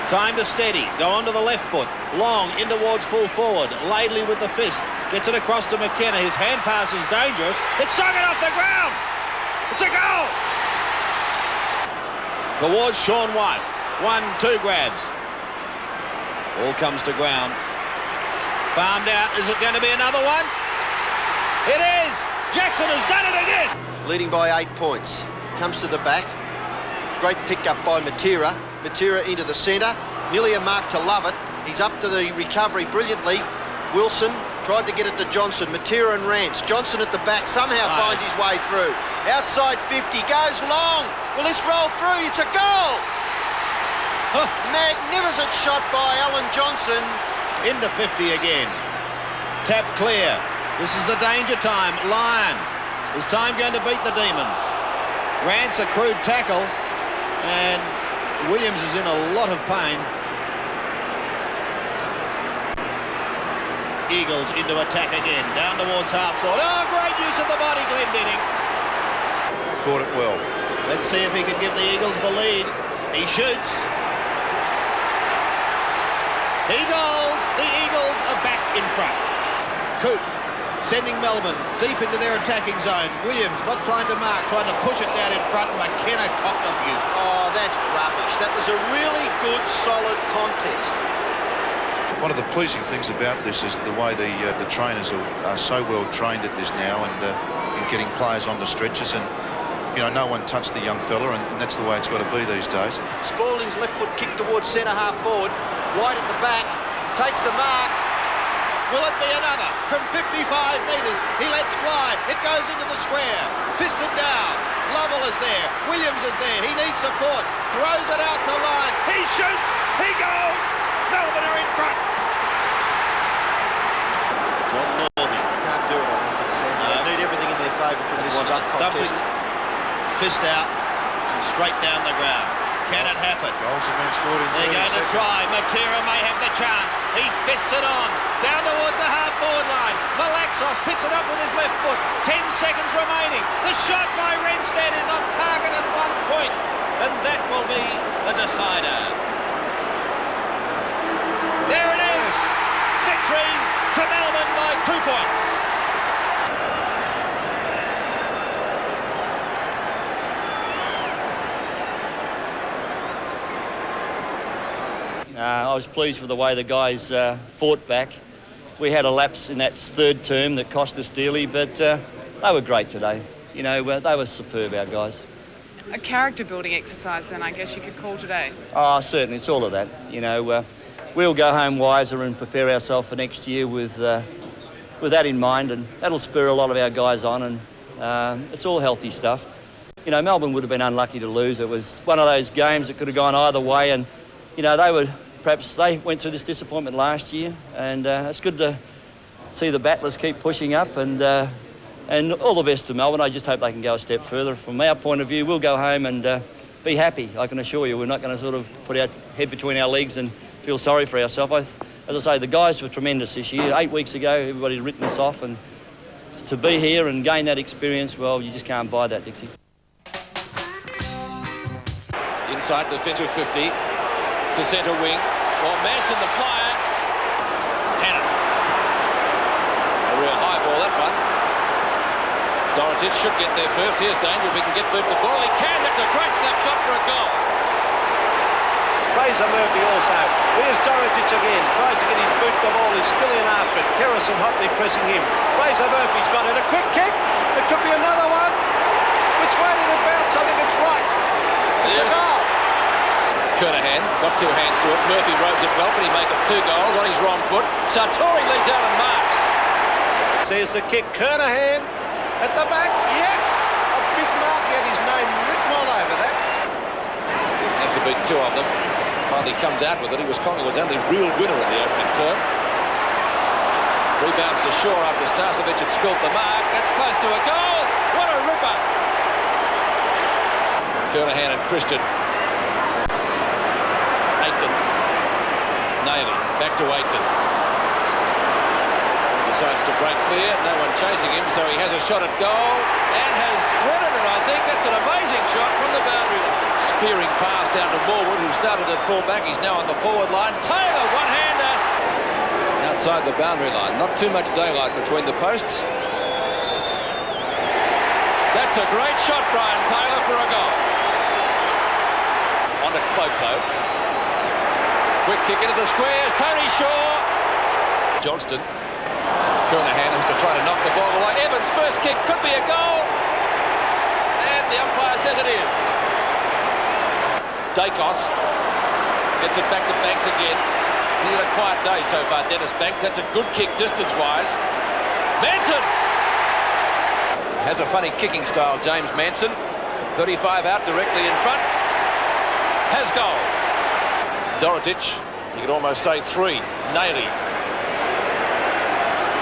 Time to steady, go on to the left foot. Long in towards full forward. Laidley with the fist. Gets it across to McKenna. His hand pass is dangerous. It's sung it off the ground. It's a goal. Towards Sean White. 1-2 grabs. All comes to ground. Farmed out. Is it going to be another one? It is. Jackson has done it again. Leading by 8 points. Comes to the back. Great pick up by Matera. Matera into the centre. Nearly a mark to Lovett. He's up to the recovery brilliantly. Wilson tried to get it to Johnson. Matera and Rance. Johnson at the back somehow finds his way through. Outside 50. Goes long. Will this roll through? It's a goal. Magnificent shot by Alan Johnson. Into 50 again. Tap clear. This is the danger time. Lyon. Is time going to beat the Demons? Rance a crude tackle, and Williams is in a lot of pain. Eagles into attack again. Down towards half court. Oh, great use of the body, Glendinning. Caught it well. Let's see if he can give the Eagles the lead. He shoots. He goals. The Eagles are back in front. Coop sending Melbourne deep into their attacking zone. Williams not trying to mark, trying to push it down in front. McKenna cocked a beaut. Oh, that's rubbish. That was a really good, solid contest. One of the pleasing things about this is the way the trainers are so well trained at this now, and in getting players on the stretches, and no one touched the young fella, and that's the way it's got to be these days. Spalding's left foot kick towards centre half forward. White at the back, takes the mark. Will it be another? From 55 metres, he lets fly. It goes into the square. Fisted down. Lovell is there. Williams is there. He needs support. Throws it out to line. He shoots. He goes. Melbourne are in front. John Northey. Can't do it, I don't think, Sam. They need everything in their favour from this rough contest. Fist out and straight down the ground. Can it happen? Goals have been scored in 30 They're going seconds. to try. Matera may have the chance. He fists it on. Down towards the half-forward line. Malaxos picks it up with his left foot. 10 seconds remaining. The shot by Renstead is off target at 1 point. And that will be the decider. There it is. Victory to Melbourne by 2 points. I was pleased with the way the guys fought back. We had a lapse in that third term that cost us dearly, but they were great today. They were superb, our guys. A character-building exercise, then, I guess you could call today. Oh, certainly, it's all of that. We'll go home wiser and prepare ourselves for next year with that in mind, and that'll spur a lot of our guys on, and it's all healthy stuff. Melbourne would have been unlucky to lose. It was one of those games that could have gone either way, and they went through this disappointment last year, and it's good to see the battlers keep pushing up, and all the best to Melbourne. I just hope they can go a step further. From our point of view, we'll go home and be happy. I can assure you we're not going to sort of put our head between our legs and feel sorry for ourselves. As I say, the guys were tremendous this year. 8 weeks ago, everybody had written us off, and to be here and gain that experience, well, you just can't buy that, Dixie. Inside defensive 50 to centre wing. Well, Manson the flyer. Hannah. A real high ball, that one. Dorotic should get there first. Here's danger if he can get boot the ball. He can. That's a great snapshot for a goal. Fraser Murphy also. Here's Dorotic again. Tries to get his boot the ball. He's still in after it. Kerrison hotly pressing him. Fraser Murphy's got it. A quick kick. It could be another one. Which way did it bounce? I think it's right. It's a goal. Kernahan got two hands to it. Murphy robes it well. Can he make it 2 goals on his wrong foot? Sartori leads out and marks. There's the kick. Kernahan at the back. Yes! A big mark. Get his name written all over that. Has to beat 2 of them. Finally comes out with it. He was Collingwood's only real winner in the opening term. Rebounds to Shaw after Starcevic had spilt the mark. That's close to a goal. What a ripper. Kernahan and Christian. Aitken. Naily. Back to Aitken. Decides to break clear. No one chasing him, so he has a shot at goal and has threaded it, I think. That's an amazing shot from the boundary line. Spearing pass down to Morwood, who started at full-back. He's now on the forward line. Taylor, one-hander. Outside the boundary line. Not too much daylight between the posts. That's a great shot, Brian Taylor, for a goal. On to Clopo. Quick kick into the square. Tony Shaw. Johnston. Kernahan has to try to knock the ball away. Evans' first kick could be a goal. And the umpire says it is. Dacos gets it back to Banks again. He's had a quiet day so far, Dennis Banks. That's a good kick distance-wise. Manson! Has a funny kicking style, James Manson. 35 out directly in front. Has goal. Dorotic, you could almost say 3. Naily.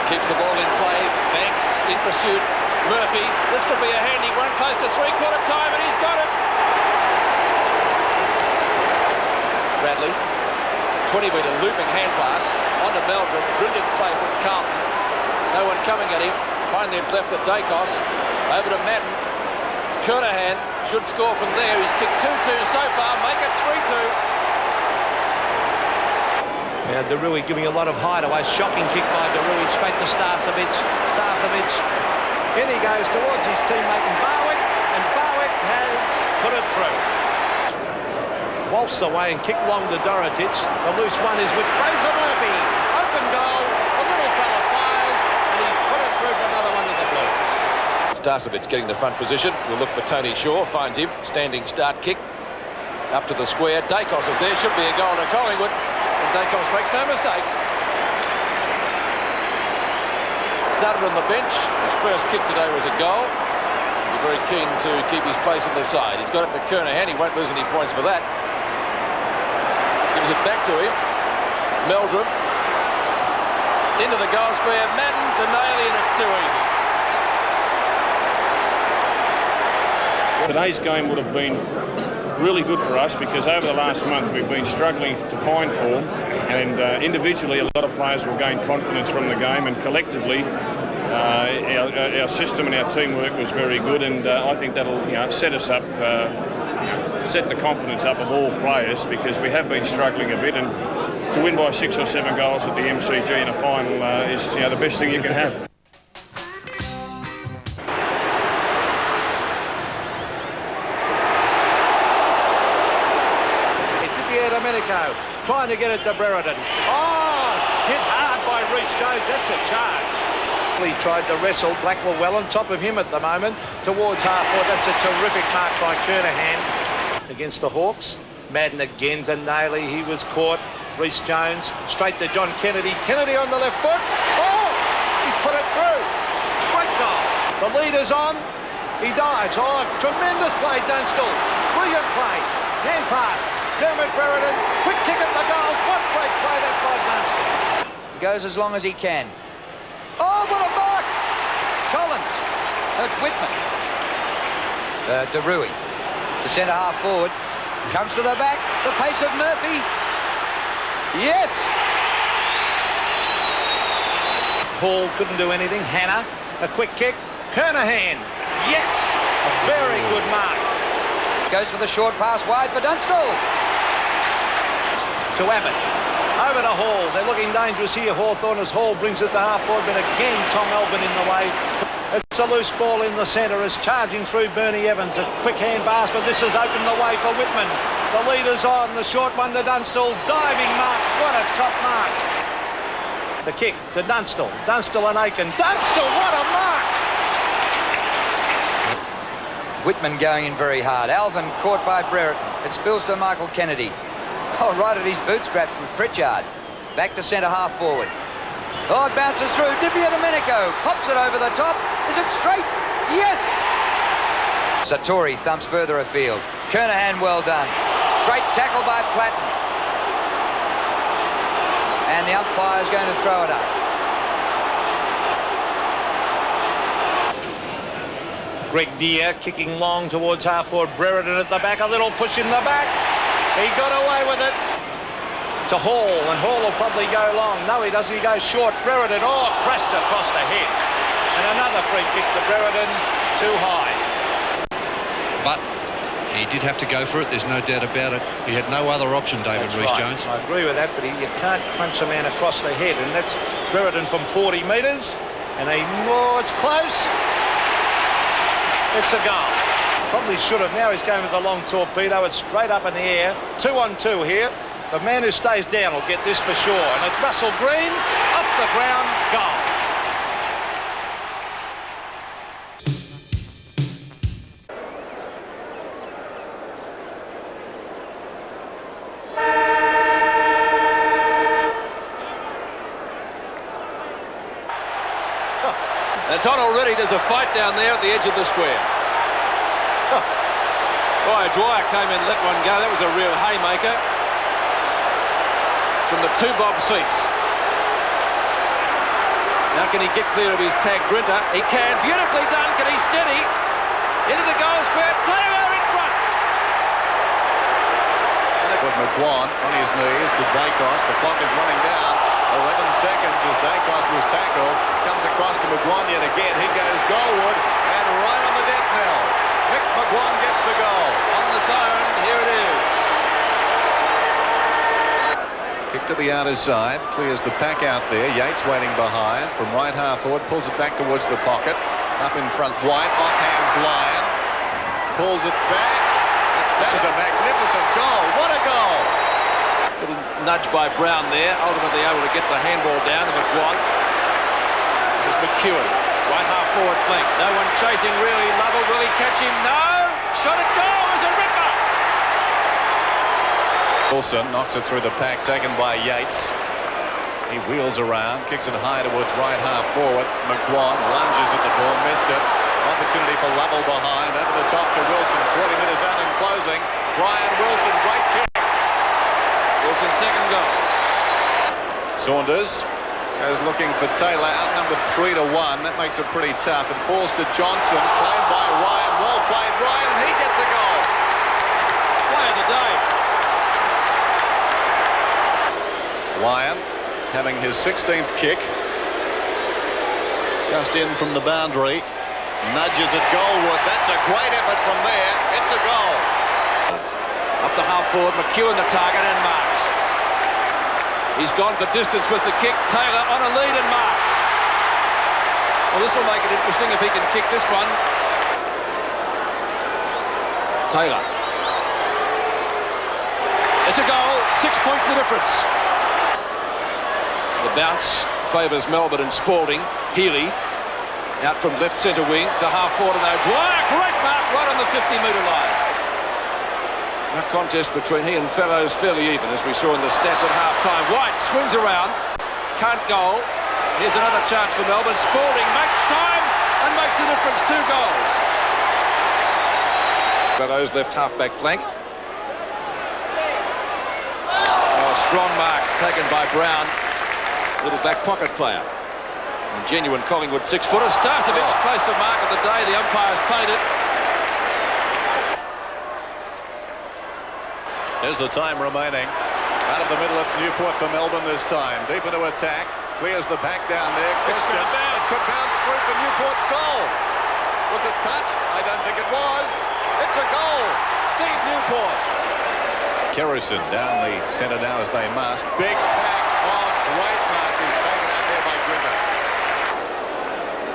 Keeps the ball in play. Banks in pursuit. Murphy. This could be a handy one. Close to three-quarter time, and he's got it. Bradley. 20-metre looping hand pass. On to Meldrum. Brilliant play from Carlton. No one coming at him. Finally it's left at Dacos. Over to Madden. Kernahan should score from there. He's kicked 2-2 so far. Make it 3-2. Yeah, Derui giving a lot of height away. Shocking kick by Derui straight to Starcevic. Starcevic. In he goes towards his teammate in Barwick, and Barwick has put it through. Waltz away and kick long to Dorotic. The loose one is with Fraser Murphy. Open goal. The little fella fires, and he's put it through for another one to the Blues. Starcevic getting the front position. We'll look for Tony Shaw. Finds him. Standing start kick. Up to the square. Dacos is there. Should be a goal to Collingwood. And Dacos makes no mistake. Started on the bench. His first kick today was a goal. He's very keen to keep his place in the side. He's got it to Kernahan. He won't lose any points for that. Gives it back to him. Meldrum. Into the goal square. Madden to Naily, and it's too easy. Today's game would have been really good for us because over the last month we've been struggling to find form, and individually a lot of players will gain confidence from the game, and collectively our system and our teamwork was very good, and I think that'll set us up, set the confidence up of all players, because we have been struggling a bit, and to win by 6 or 7 goals at the MCG in a final is the best thing you can have. Domenico trying to get it to Brereton. Oh, hit hard by Rhys Jones. That's a charge. He tried to wrestle. Blackwell well on top of him at the moment towards half-forward. That's a terrific mark by Kernahan against the Hawks. Madden again to Naily. He was caught. Rhys Jones straight to John Kennedy. Kennedy on the left foot. Oh, he's put it through. Great goal. The lead is on. He dives. Oh, tremendous play, Dunstall. Brilliant play. Hand pass. Dermot Brereton, quick kick at the goals. What great play that by Dunstall. Goes as long as he can. Oh, what a mark! Collins. That's Whitman. Derui to centre half forward. Comes to the back. The pace of Murphy. Yes! Hall couldn't do anything. Hannah A quick kick. Kernahan. Yes! A very good mark. Goes for the short pass wide for Dunstall. To Abbott. Over to Hall. They're looking dangerous here. Hawthorn as Hall brings it to half forward, but again Tom Melbourne in the way. It's a loose ball in the centre as charging through Bernie Evans. A quick hand pass, but this has opened the way for Whitman. The leader's on. The short one to Dunstall. Diving mark. What a top mark. The kick to Dunstall. Dunstall and Aiken. Dunstall, what a mark! Whitman going in very hard. Alvin caught by Brereton. It spills to Michael Kennedy. Oh, right at his bootstraps with Pritchard. Back to centre half forward. Oh, it bounces through. Di Domenico pops it over the top. Is it straight? Yes! Satori thumps further afield. Kernahan, well done. Great tackle by Platten. And the umpire's going to throw it up. Greg Deere kicking long towards half forward. Brereton at the back. A little push in the back. He got away with it. To Hall, and Hall will probably go long. No, he doesn't. He goes short. Brereton, crashed across the head. And another free kick to Brereton, too high. But he did have to go for it, there's no doubt about it. He had no other option, David Rhys-Jones. I agree with that, but you can't crunch a man across the head, and that's Brereton from 40 metres. And it's close. It's a goal. Probably should have. Now he's going with a long torpedo. It's straight up in the air. 2-on-2 here. The man who stays down will get this for sure. And it's Russell Green, off the ground, goal. It's on already. There's a fight down there at the edge of the square. Boy, Dwyer came in and let one go. That was a real haymaker from the two bob seats. Now can he get clear of his tag Grinter? He can. Beautifully done. Can he steady? Into the goal square. Taylor in front. With McGuan on his knees to Dacos. The clock is running down. 11 seconds as Dacos was tackled. Comes across to McGuan yet again. He goes goalward and right on the death knell. Mick McGuan gets the goal. On the siren, here it is. Kick to the outer side, clears the pack out there. Yates waiting behind from right half forward, pulls it back towards the pocket. Up in front, White, off hands Lyon. Pulls it back. That is a magnificent goal. What a goal! Little nudge by Brown there, ultimately able to get the handball down to McGuan. This is McEwen, right half forward flank. No one chasing really. Lovell, will he catch him? No! Shot at goal as a ripper! Wilson knocks it through the pack, taken by Yates. He wheels around, kicks it high towards right half forward. McGuan lunges at the ball, missed it. Opportunity for Lovell behind, over the top to Wilson. 40 metres out in closing. Brian Wilson, great kick. Wilson's second goal. Saunders goes looking for Taylor, outnumbered 3-1. That makes it pretty tough. It falls to Johnson, claimed by Ryan. Well played, Ryan, and he gets a goal. Play of the day. Ryan having his 16th kick. Just in from the boundary. Nudges it goalward. That's a great effort from there. It's a goal. Up to half forward, McEwen the target and marks. He's gone for distance with the kick. Taylor on a lead and marks. Well, this will make it interesting if he can kick this one. Taylor. It's a goal. 6 points the difference. The bounce favours Melbourne and Spalding. Healy out from left centre wing to half forward and O'Dwyer. Great mark right on the 50-metre line. That contest between he and Fellows fairly even, as we saw in the stats at half-time. White swings around, can't goal. Here's another chance for Melbourne. Spalding makes time and makes the difference. 2 goals. Fellows left half-back flank. Oh, strong mark taken by Brown. Little back pocket player. And genuine Collingwood 6-footer. Starcevic close to mark of the day. The umpire's paid it. There's the time remaining. Out of the middle, it's Newport for Melbourne this time. Deep into attack. Clears the back down there. Question. It could bounce through for Newport's goal. Was it touched? I don't think it was. It's a goal. Steve Newport. Kerrison down the centre now as they must. Big pack. Oh, great mark. He's taken out there by Grimmer.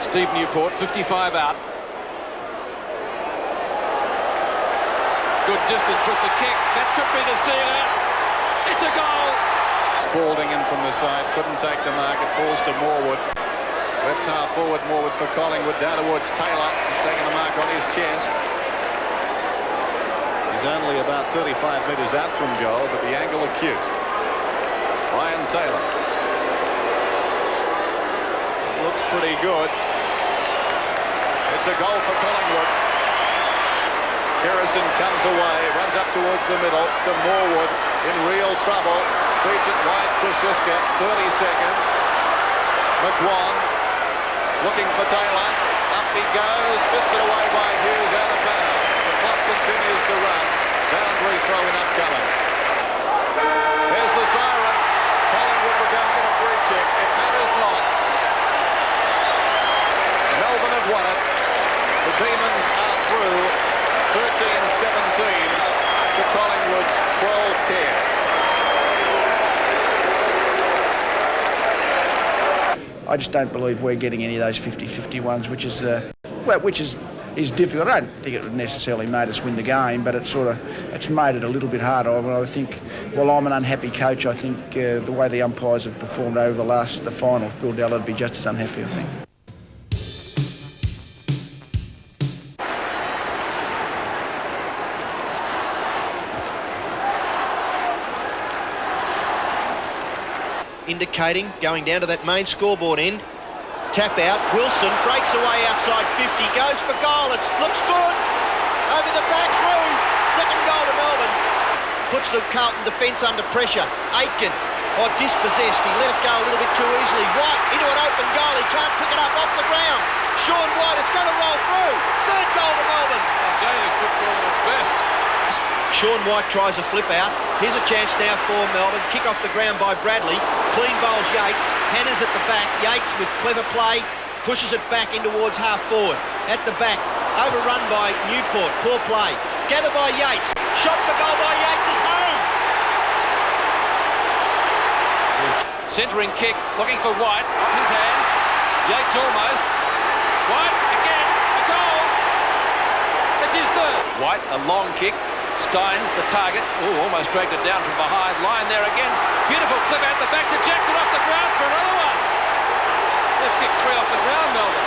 Steve Newport, 55 out. Good distance with the kick. That could be the sealer. It's a goal. Spalding in from the side. Couldn't take the mark. It falls to Morwood. Left half forward, Morwood for Collingwood. Down towards Taylor. He's taken the mark on his chest. He's only about 35 metres out from goal, but the angle acute. Ryan Taylor. Looks pretty good. It's a goal for Collingwood. Kerrison comes away, runs up towards the middle to Morwood in real trouble. Feeds it wide, Krasiska, 30 seconds. McGuan looking for Taylor. Up he goes, fisted away by Hughes out of bounds. The clock continues to run. Boundary throw-in upcoming. There's the siren. Collingwood will go and get a free kick. It matters not. Melbourne have won it. The Demons are through 13-17 to Collingwood's 12-10. I just don't believe we're getting any of those 50-50 ones, which is difficult. I don't think it would necessarily made us win the game, but it's made it a little bit harder. I mean, I think, well, I'm an unhappy coach. I think the way the umpires have performed over the final, Bill Della would be just as unhappy, I think. Indicating, going down to that main scoreboard end. Tap out, Wilson breaks away outside 50, goes for goal, it looks good. Over the back, through. Second goal to Melbourne. Puts the Carlton defence under pressure. Aitken, dispossessed, he let it go a little bit too easily. White into an open goal, he can't pick it up off the ground. Sean White, it's going to roll through. Third goal to Melbourne. Daly football at its best. Sean White tries a flip out. Here's a chance now for Melbourne. Kick off the ground by Bradley. Clean bowls Yates. Hannah's at the back. Yates with clever play pushes it back in towards half forward. At the back, overrun by Newport. Poor play. Gather by Yates. Shot for goal by Yates is home. Centering kick, looking for White. Off his hands. Yates almost. White again. A goal. It's his third. White, a long kick. Steins, the target. Oh, almost dragged it down from behind. Line there again. Beautiful flip out the back to Jackson off the ground for another one. They've kicked three off the ground, Melbourne.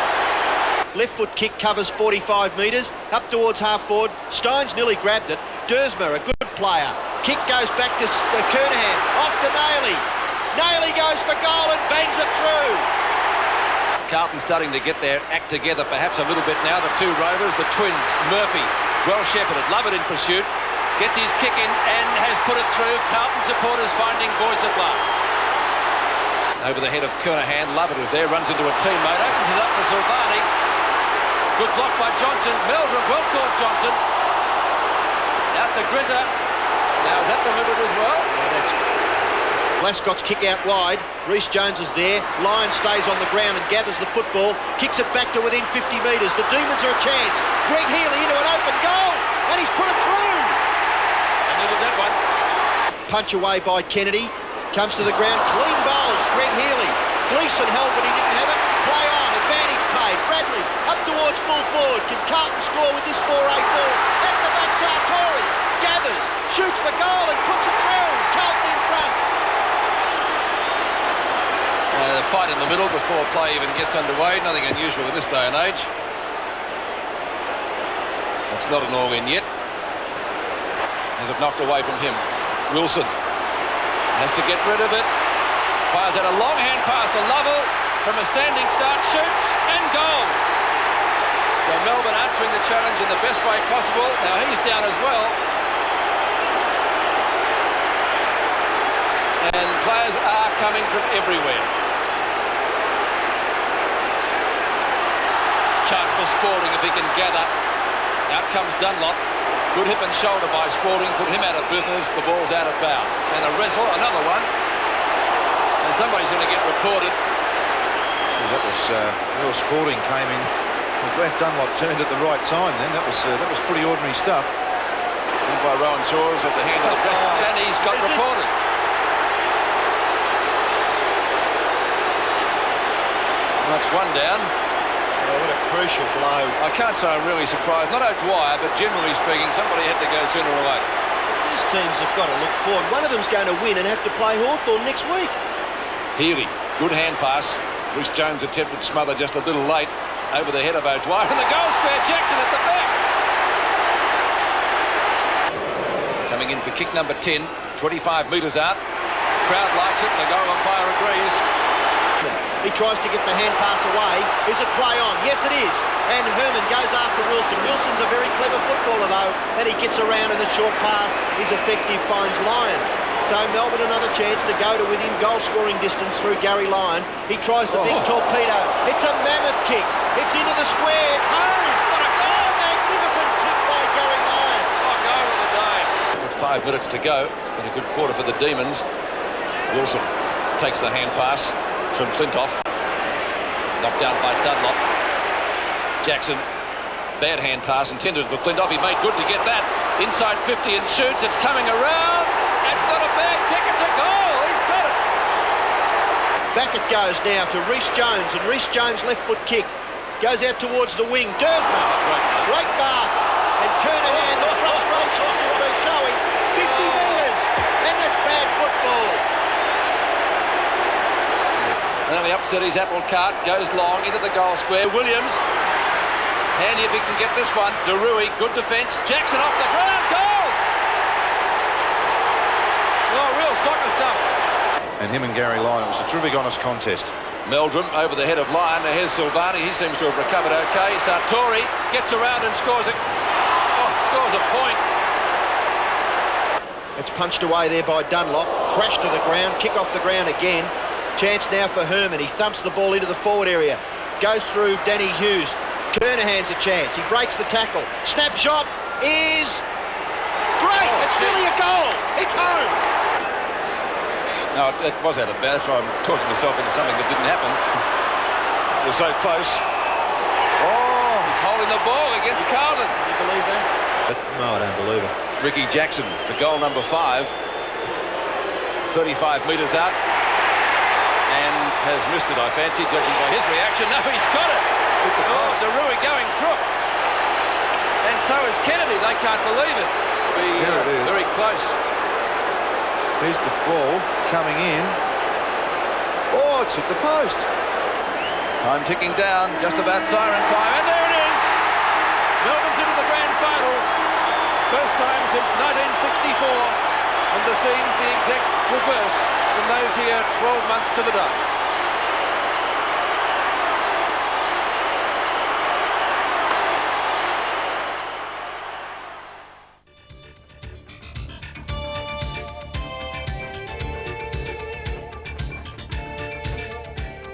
Left foot kick covers 45 metres. Up towards half forward. Steins nearly grabbed it. Dersmer, a good player. Kick goes back to Kernahan. Off to Nailey. Nailey goes for goal and bangs it through. Carlton starting to get their act together perhaps a little bit now. The two rovers, the twins, Murphy, well shepherded, Lovett in pursuit, gets his kick in and has put it through. Carlton supporters finding voice at last. Over the head of Kernahan, Lovett is there, runs into a teammate, opens it up for Silvani. Good block by Johnson. Meldrum, well caught Johnson. Out the Grinter. Now is that delivered as well? Yeah, that's Glascott's kick out wide. Reece Jones is there. Lyon stays on the ground and gathers the football. Kicks it back to within 50 metres. The Demons are a chance. Greg Healy into an open goal. And he's put it through. I needed that one. Punch away by Kennedy. Comes to the ground. Clean bowls. Greg Healy. Gleeson held but he didn't have it. Play on. Advantage paid. Bradley up towards full forward. Can Carlton score with this 4-8 forward? At the back, Sartori gathers. Shoots for goal and puts it through. Carlton in front. The fight in the middle before play even gets underway. Nothing unusual in this day and age. It's not an all-in yet. Has it knocked away from him? Wilson has to get rid of it. Fires out a long hand pass to Lovell. From a standing start, shoots and goals. So Melbourne answering the challenge in the best way possible. Now he's down as well. And players are coming from everywhere. Chance for Spalding if he can gather. Out comes Dunlop. Good hip and shoulder by Spalding. Put him out of business. The ball's out of bounds. And a wrestle, another one. And somebody's going to get reported. That was real sporting, came in. I'm glad Dunlop turned at the right time then. That was pretty ordinary stuff. In by Rowan Shores at the hand of the press, and he's got reported. That's one down. Oh, what a crucial blow. I can't say I'm really surprised. Not O'Dwyer, but generally speaking, somebody had to go sooner or later. These teams have got to look forward. One of them's going to win and have to play Hawthorn next week. Healy, good hand pass. Rhys Jones attempted smother just a little late over the head of O'Dwyer. And the goal square, Jackson at the back. Coming in for kick number 10, 25 metres out. Crowd likes it, the goal umpire agrees. He tries to get the hand pass away. Is it play on? Yes, it is. And Herman goes after Wilson. Wilson's a very clever footballer, though, and he gets around, and the short pass is effective, finds Lyon. So Melbourne another chance to go to within goal-scoring distance through Gary Lyon. He tries the big torpedo. It's a mammoth kick. It's into the square. It's home. What a goal! Magnificent kick by Gary Lyon. Goal of the day. With 5 minutes to go. It's been a good quarter for the Demons. Wilson takes the hand pass from Flintoff. Knocked down by Dunlop. Jackson, bad hand pass intended for Flintoff. He made good to get that. Inside 50 and shoots. It's coming around. It's not a bad kick. It's a goal. He's got it. Back it goes now to Rhys Jones, and Rhys Jones left foot kick. Goes out towards the wing. Dersma. Great mark. And Kernahan, the frustration will be showing. 50 metres. And that's bad football. And then he upset his apple cart, goes long into the goal square. Williams, handy if he can get this one. Derui, good defence. Jackson off the ground, goals! Oh, real soccer stuff. And him and Gary Lyon, it was a terrific, honest contest. Meldrum over the head of Lyon. Now here's Silvani. He seems to have recovered okay. Sartori gets around and scores it. Oh, scores a point. It's punched away there by Dunlop. Crash to the ground, kick off the ground again. Chance now for Herman. He thumps the ball into the forward area. Goes through Danny Hughes. Kernahan's a chance. He breaks the tackle. Snapshot is great. It's nearly a goal. It's home. No, it was out of bounds. That's why I'm talking myself into something that didn't happen. It was so close. Oh, he's holding the ball against Carlton. Can you believe that? But no, I don't believe it. Ricky Jackson for goal number 5. 35 metres out. And has missed it, I fancy, judging by his reaction. No, he's got it. Oh, Derui going crook. And so is Kennedy. They can't believe it. Here it is. Very close. Here's the ball coming in. Oh, it's hit the post. Time ticking down, just about siren time. And there it is. Melbourne's into the grand final. First time since 1964. And the scene's the exact reverse from those here 12 months to the day.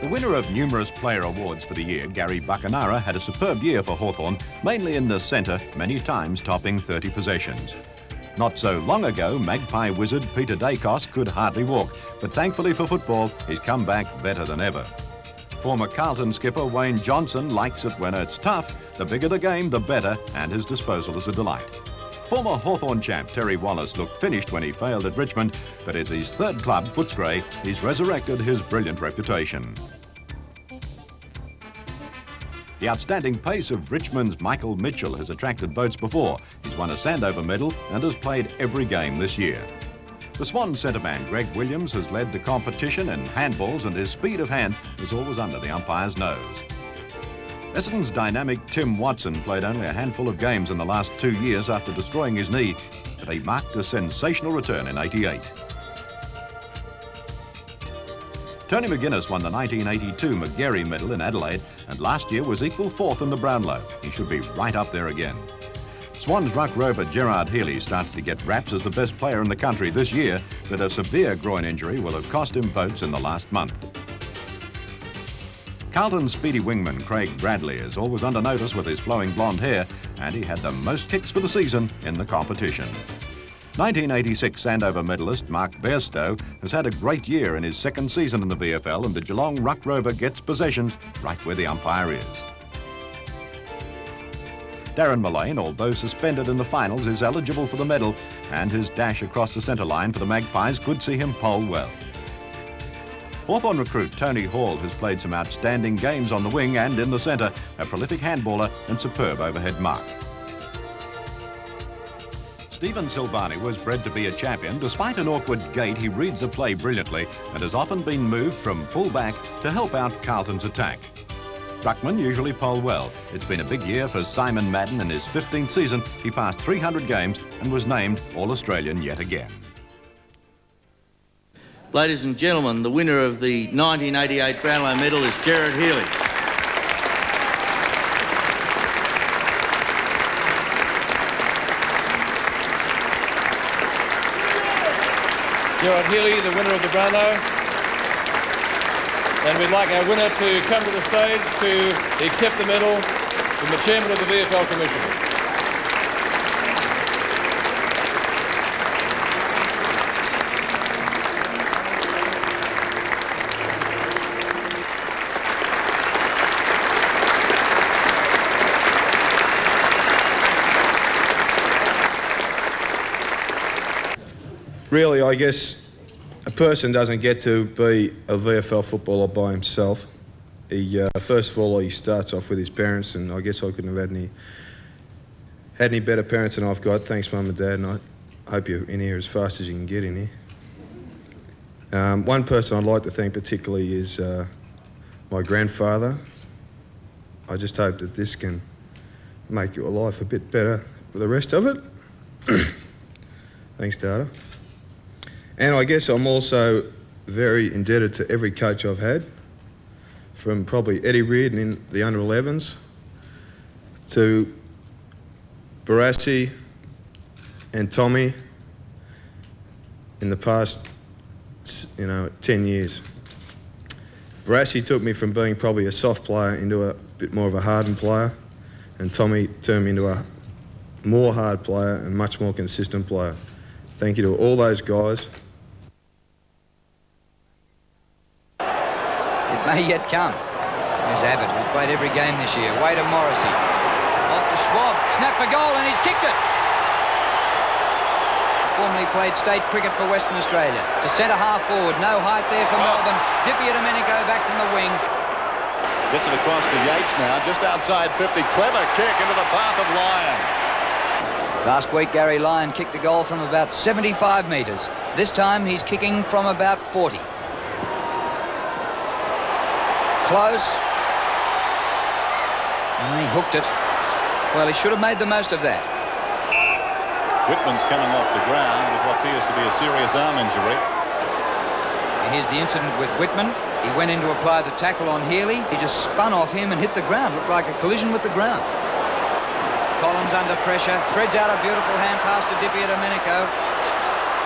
The winner of numerous player awards for the year, Gary Buckenara, had a superb year for Hawthorn, mainly in the centre, many times topping 30 possessions. Not so long ago, Magpie wizard Peter Dacos could hardly walk, but thankfully for football, he's come back better than ever. Former Carlton skipper Wayne Johnson likes it when it's tough. The bigger the game, the better, and his disposal is a delight. Former Hawthorn champ Terry Wallace looked finished when he failed at Richmond, but at his third club, Footscray, he's resurrected his brilliant reputation. The outstanding pace of Richmond's Michael Mitchell has attracted votes before. He's won a Sandover medal and has played every game this year. The Swans centre-man Greg Williams has led the competition in handballs, and his speed of hand is always under the umpire's nose. Essendon's dynamic Tim Watson played only a handful of games in the last 2 years after destroying his knee, but he marked a sensational return in '88. Tony McGuinness won the 1982 McGarry medal in Adelaide, and last year was equal fourth in the Brownlow. He should be right up there again. Swans ruck rover Gerard Healy started to get raps as the best player in the country this year, but a severe groin injury will have cost him votes in the last month. Carlton's speedy wingman Craig Bradley is always under notice with his flowing blonde hair, and he had the most kicks for the season in the competition. 1986 Andover medalist Mark Bairstow has had a great year in his second season in the VFL, and the Geelong Ruck Rover gets possessions right where the umpire is. Darren Mullane, although suspended in the finals, is eligible for the medal, and his dash across the centre line for the Magpies could see him pole well. Hawthorn recruit Tony Hall has played some outstanding games on the wing and in the centre, a prolific handballer and superb overhead mark. Stephen Silvani was bred to be a champion. Despite an awkward gait, he reads the play brilliantly and has often been moved from full back to help out Carlton's attack. Ruckman usually pole well. It's been a big year for Simon Madden. In his 15th season, he passed 300 games and was named All-Australian yet again. Ladies and gentlemen, the winner of the 1988 Brownlow medal is Gerard Healy. Gerard Healy, the winner of the Brownlow. And we'd like our winner to come to the stage to accept the medal from the Chairman of the VFL Commission. Really, I guess a person doesn't get to be a VFL footballer by himself. First of all, he starts off with his parents, and I guess I couldn't have had any better parents than I've got. Thanks, Mum and Dad, and I hope you're in here as fast as you can get in here. One person I'd like to thank particularly is my grandfather. I just hope that this can make your life a bit better for the rest of it. Thanks, Dada. And I guess I'm also very indebted to every coach I've had, from probably Eddie Reardon in the under-11s to Barassi and Tommy in the past, 10 years. Barassi took me from being probably a soft player into a bit more of a hardened player, and Tommy turned me into a more hard player and much more consistent player. Thank you to all those guys. May yet come. There's Abbott, who's played every game this year. Way to Morrissey. Off to Schwab. Snap for goal, and he's kicked it. Formerly played state cricket for Western Australia. To centre half forward. No height there for Melbourne. Dippy Domenico back from the wing. Gets it across to Yates now, just outside 50. Clever kick into the path of Lyon. Last week, Gary Lyon kicked a goal from about 75 metres. This time, he's kicking from about 40. Close. And he hooked it. Well, he should have made the most of that. Whitman's coming off the ground with what appears to be a serious arm injury. Here's the incident with Whitman. He went in to apply the tackle on Healy. He just spun off him and hit the ground. Looked like a collision with the ground. Collins under pressure. Threads out a beautiful hand pass to Dippy Domenico.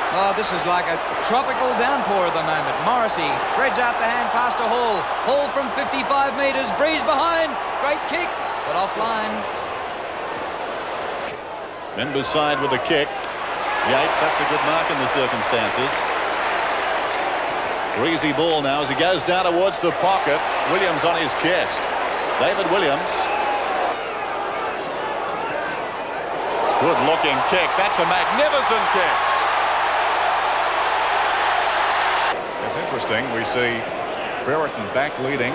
Oh, this is like a tropical downpour at the moment. Morrissey threads out the hand pass to Hall. Hall from 55 metres. Breeze behind. Great kick, but offline. Members side with a kick. Yates, that's a good mark in the circumstances. Breezy ball now as he goes down towards the pocket. Williams on his chest. David Williams. Good looking kick. That's a magnificent kick. It's interesting, we see Brereton back leading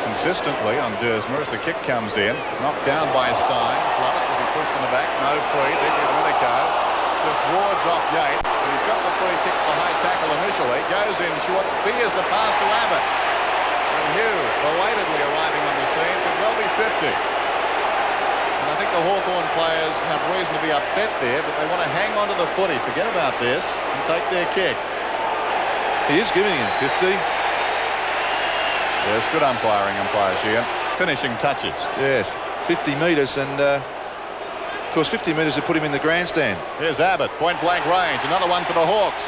consistently on Dersmer as the kick comes in. Knocked down by Stynes. Lovett as he pushed in the back. No free. Dippy Domenico just wards off Yates. And he's got the free kick for the high tackle initially. Goes in short. Spears the pass to Abbott. And Hughes belatedly arriving on the scene. Could well be 50. And I think the Hawthorn players have reason to be upset there, but they want to hang on to the footy. Forget about this and take their kick. He is giving him 50. Yes, good umpiring, umpire Sheehan. Finishing touches. Yes, 50 metres, and of course 50 metres to put him in the grandstand. Here's Abbott, point blank range. Another one for the Hawks.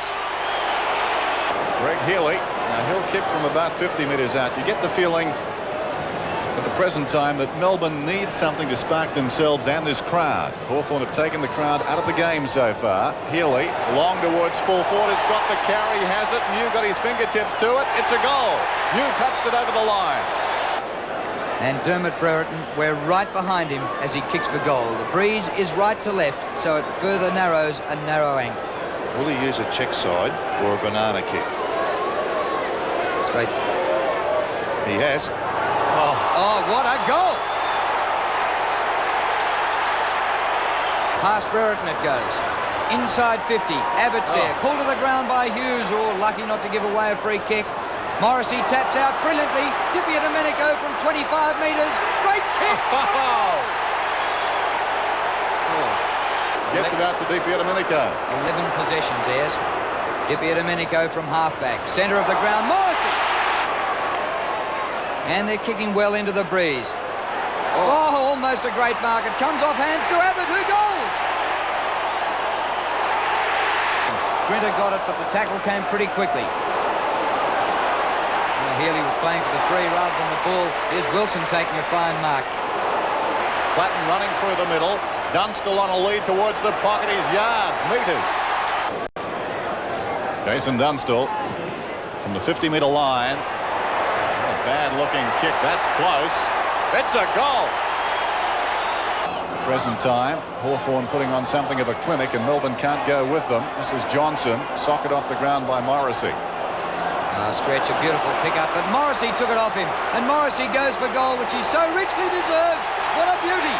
Greg Healy. Now he'll kick from about 50 metres out. You get the feeling that at the present time that Melbourne needs something to spark themselves and this crowd. Hawthorn have taken the crowd out of the game so far. Healy, long towards full forward, has got the carry, has it. New got his fingertips to it. It's a goal. New touched it over the line. And Dermot Brereton, we're right behind him as he kicks for goal. The breeze is right to left, so it further narrows a narrow angle. Will he use a check side or a banana kick? Straight. He has. Oh, what a goal! Past Brereton it goes. Inside 50. Abbott's there. Pulled to the ground by Hughes. Oh, lucky not to give away a free kick. Morrissey taps out brilliantly. Di Domenico from 25 metres. Great kick! Gets it out to Di Domenico. 11 possessions, Ayres. Di Domenico from halfback. Centre of the ground. Morrissey! And they're kicking well into the breeze. Oh, almost a great mark. It comes off hands to Abbott, who goals! Grinter got it, but the tackle came pretty quickly. Well, Healy was playing for the free rather than the ball. Here's Wilson taking a fine mark. Platten running through the middle. Dunstall on a lead towards the pocket. He's yards, metres. Jason Dunstall from the 50-metre line. A bad-looking kick. That's close. It's a goal. Present time, Hawthorn putting on something of a clinic, and Melbourne can't go with them. This is Johnson, socket off the ground by Morrissey. Stretch, a beautiful pick-up, but Morrissey took it off him, and Morrissey goes for goal, which he so richly deserves. What a beauty!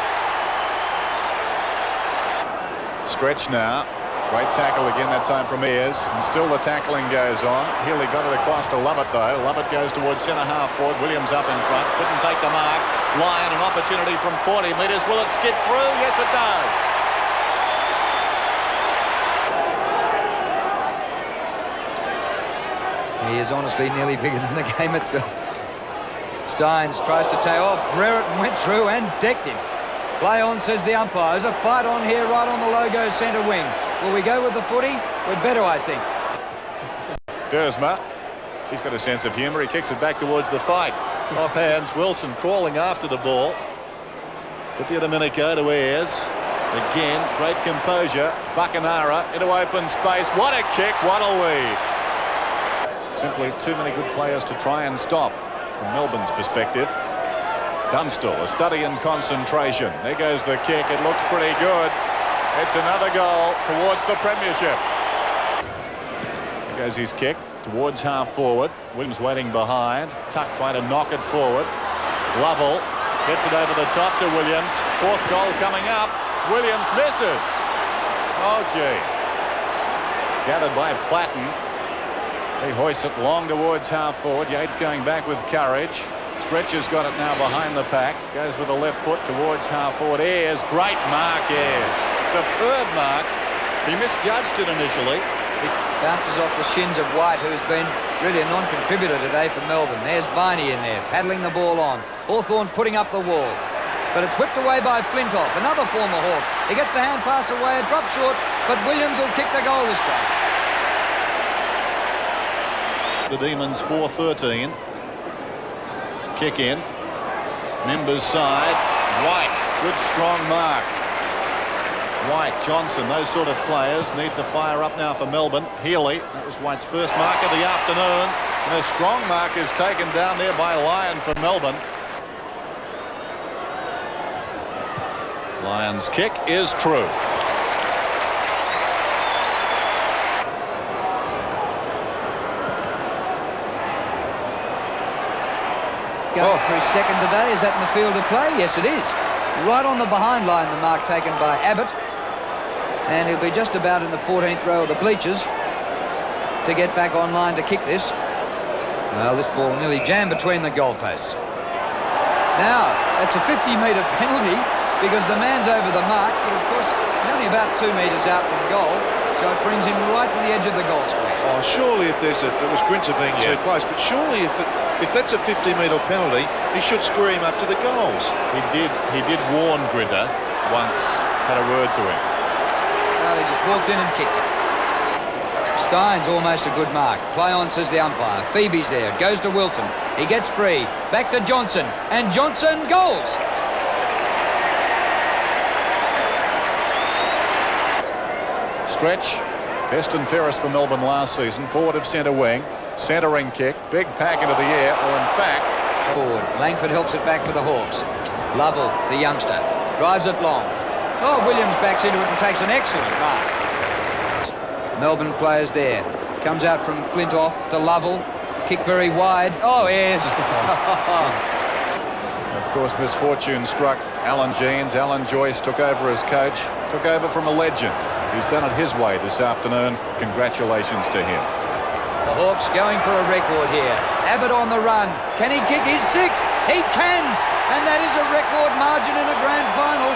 Stretch now. Great tackle again that time from Ayres, and still the tackling goes on. Healy got it across to Lovett though. Lovett goes towards centre half forward. Williams up in front. Couldn't take the mark. Lyon, an opportunity from 40 metres. Will it skid through? Yes, it does. He is honestly nearly bigger than the game itself. Steins tries to take off. Brereton went through and decked him. Play on, says the umpire. There's a fight on here right on the logo centre wing. Will we go with the footy? We'd better, I think. Dersma, he's got a sense of humour. He kicks it back towards the fight. Off hands, Wilson crawling after the ball. Di Domenico to Ayres. Again, great composure. Buckenara into open space. What a kick, what a lead. Simply too many good players to try and stop from Melbourne's perspective. Dunstall, a study in concentration. There goes the kick. It looks pretty good. It's another goal towards the premiership. There goes his kick towards half forward. Williams waiting behind. Tuck trying to knock it forward. Lovell gets it over the top to Williams. Fourth goal coming up. Williams misses. Oh, gee. Gathered by Platten. He hoists it long towards half forward. Yates going back with courage. Stretcher's got it now behind the pack. Goes with the left foot towards half forward. Ayres, great mark, Ayres. Superb mark. He misjudged it initially. Bounces off the shins of White, who's been really a non-contributor today for Melbourne. There's Viney in there, paddling the ball on. Hawthorn putting up the wall. But it's whipped away by Flintoff, another former Hawk. He gets the hand pass away, it drops short, but Williams will kick the goal this time. The Demons 4-13. Kick in. Members side. White. Good strong mark. White, Johnson, those sort of players need to fire up now for Melbourne. Healy, that was White's first mark of the afternoon. And a strong mark is taken down there by Lyon for Melbourne. Lyon's kick is true. Going for his second today. Is that in the field of play? Yes, it is. Right on the behind line, the mark taken by Abbott. And he'll be just about in the 14th row of the bleachers to get back on line to kick this. Well, this ball nearly jammed between the goalposts. Now, it's a 50-metre penalty because the man's over the mark, but of course, he's only about 2 metres out from goal, so it brings him right to the edge of the goal square. Oh, surely if there's a... It was Grinter being too close, but surely if that's a 50-metre penalty, he should scream up to the goals. He did warn Grinter once, had a word to him. Well, he just walked in and kicked it. Stein's almost a good mark. Play on, says the umpire. Phoebe's there. Goes to Wilson. He gets free. Back to Johnson. And Johnson goals. Stretch. Best and fairest for Melbourne last season. Forward of centre wing. Centering kick. Big pack into the air. Or in fact... Forward. Langford helps it back for the Hawks. Lovell, the youngster. Drives it long. Oh, Williams backs into it and takes an excellent mark. Melbourne players there. Comes out from Flintoff to Lovell. Kick very wide. Oh, yes. Of course, misfortune struck Alan Jeans. Alan Joyce took over as coach. Took over from a legend. He's done it his way this afternoon. Congratulations to him. The Hawks going for a record here. Abbott on the run. Can he kick his sixth? He can! And that is a record margin in a grand final.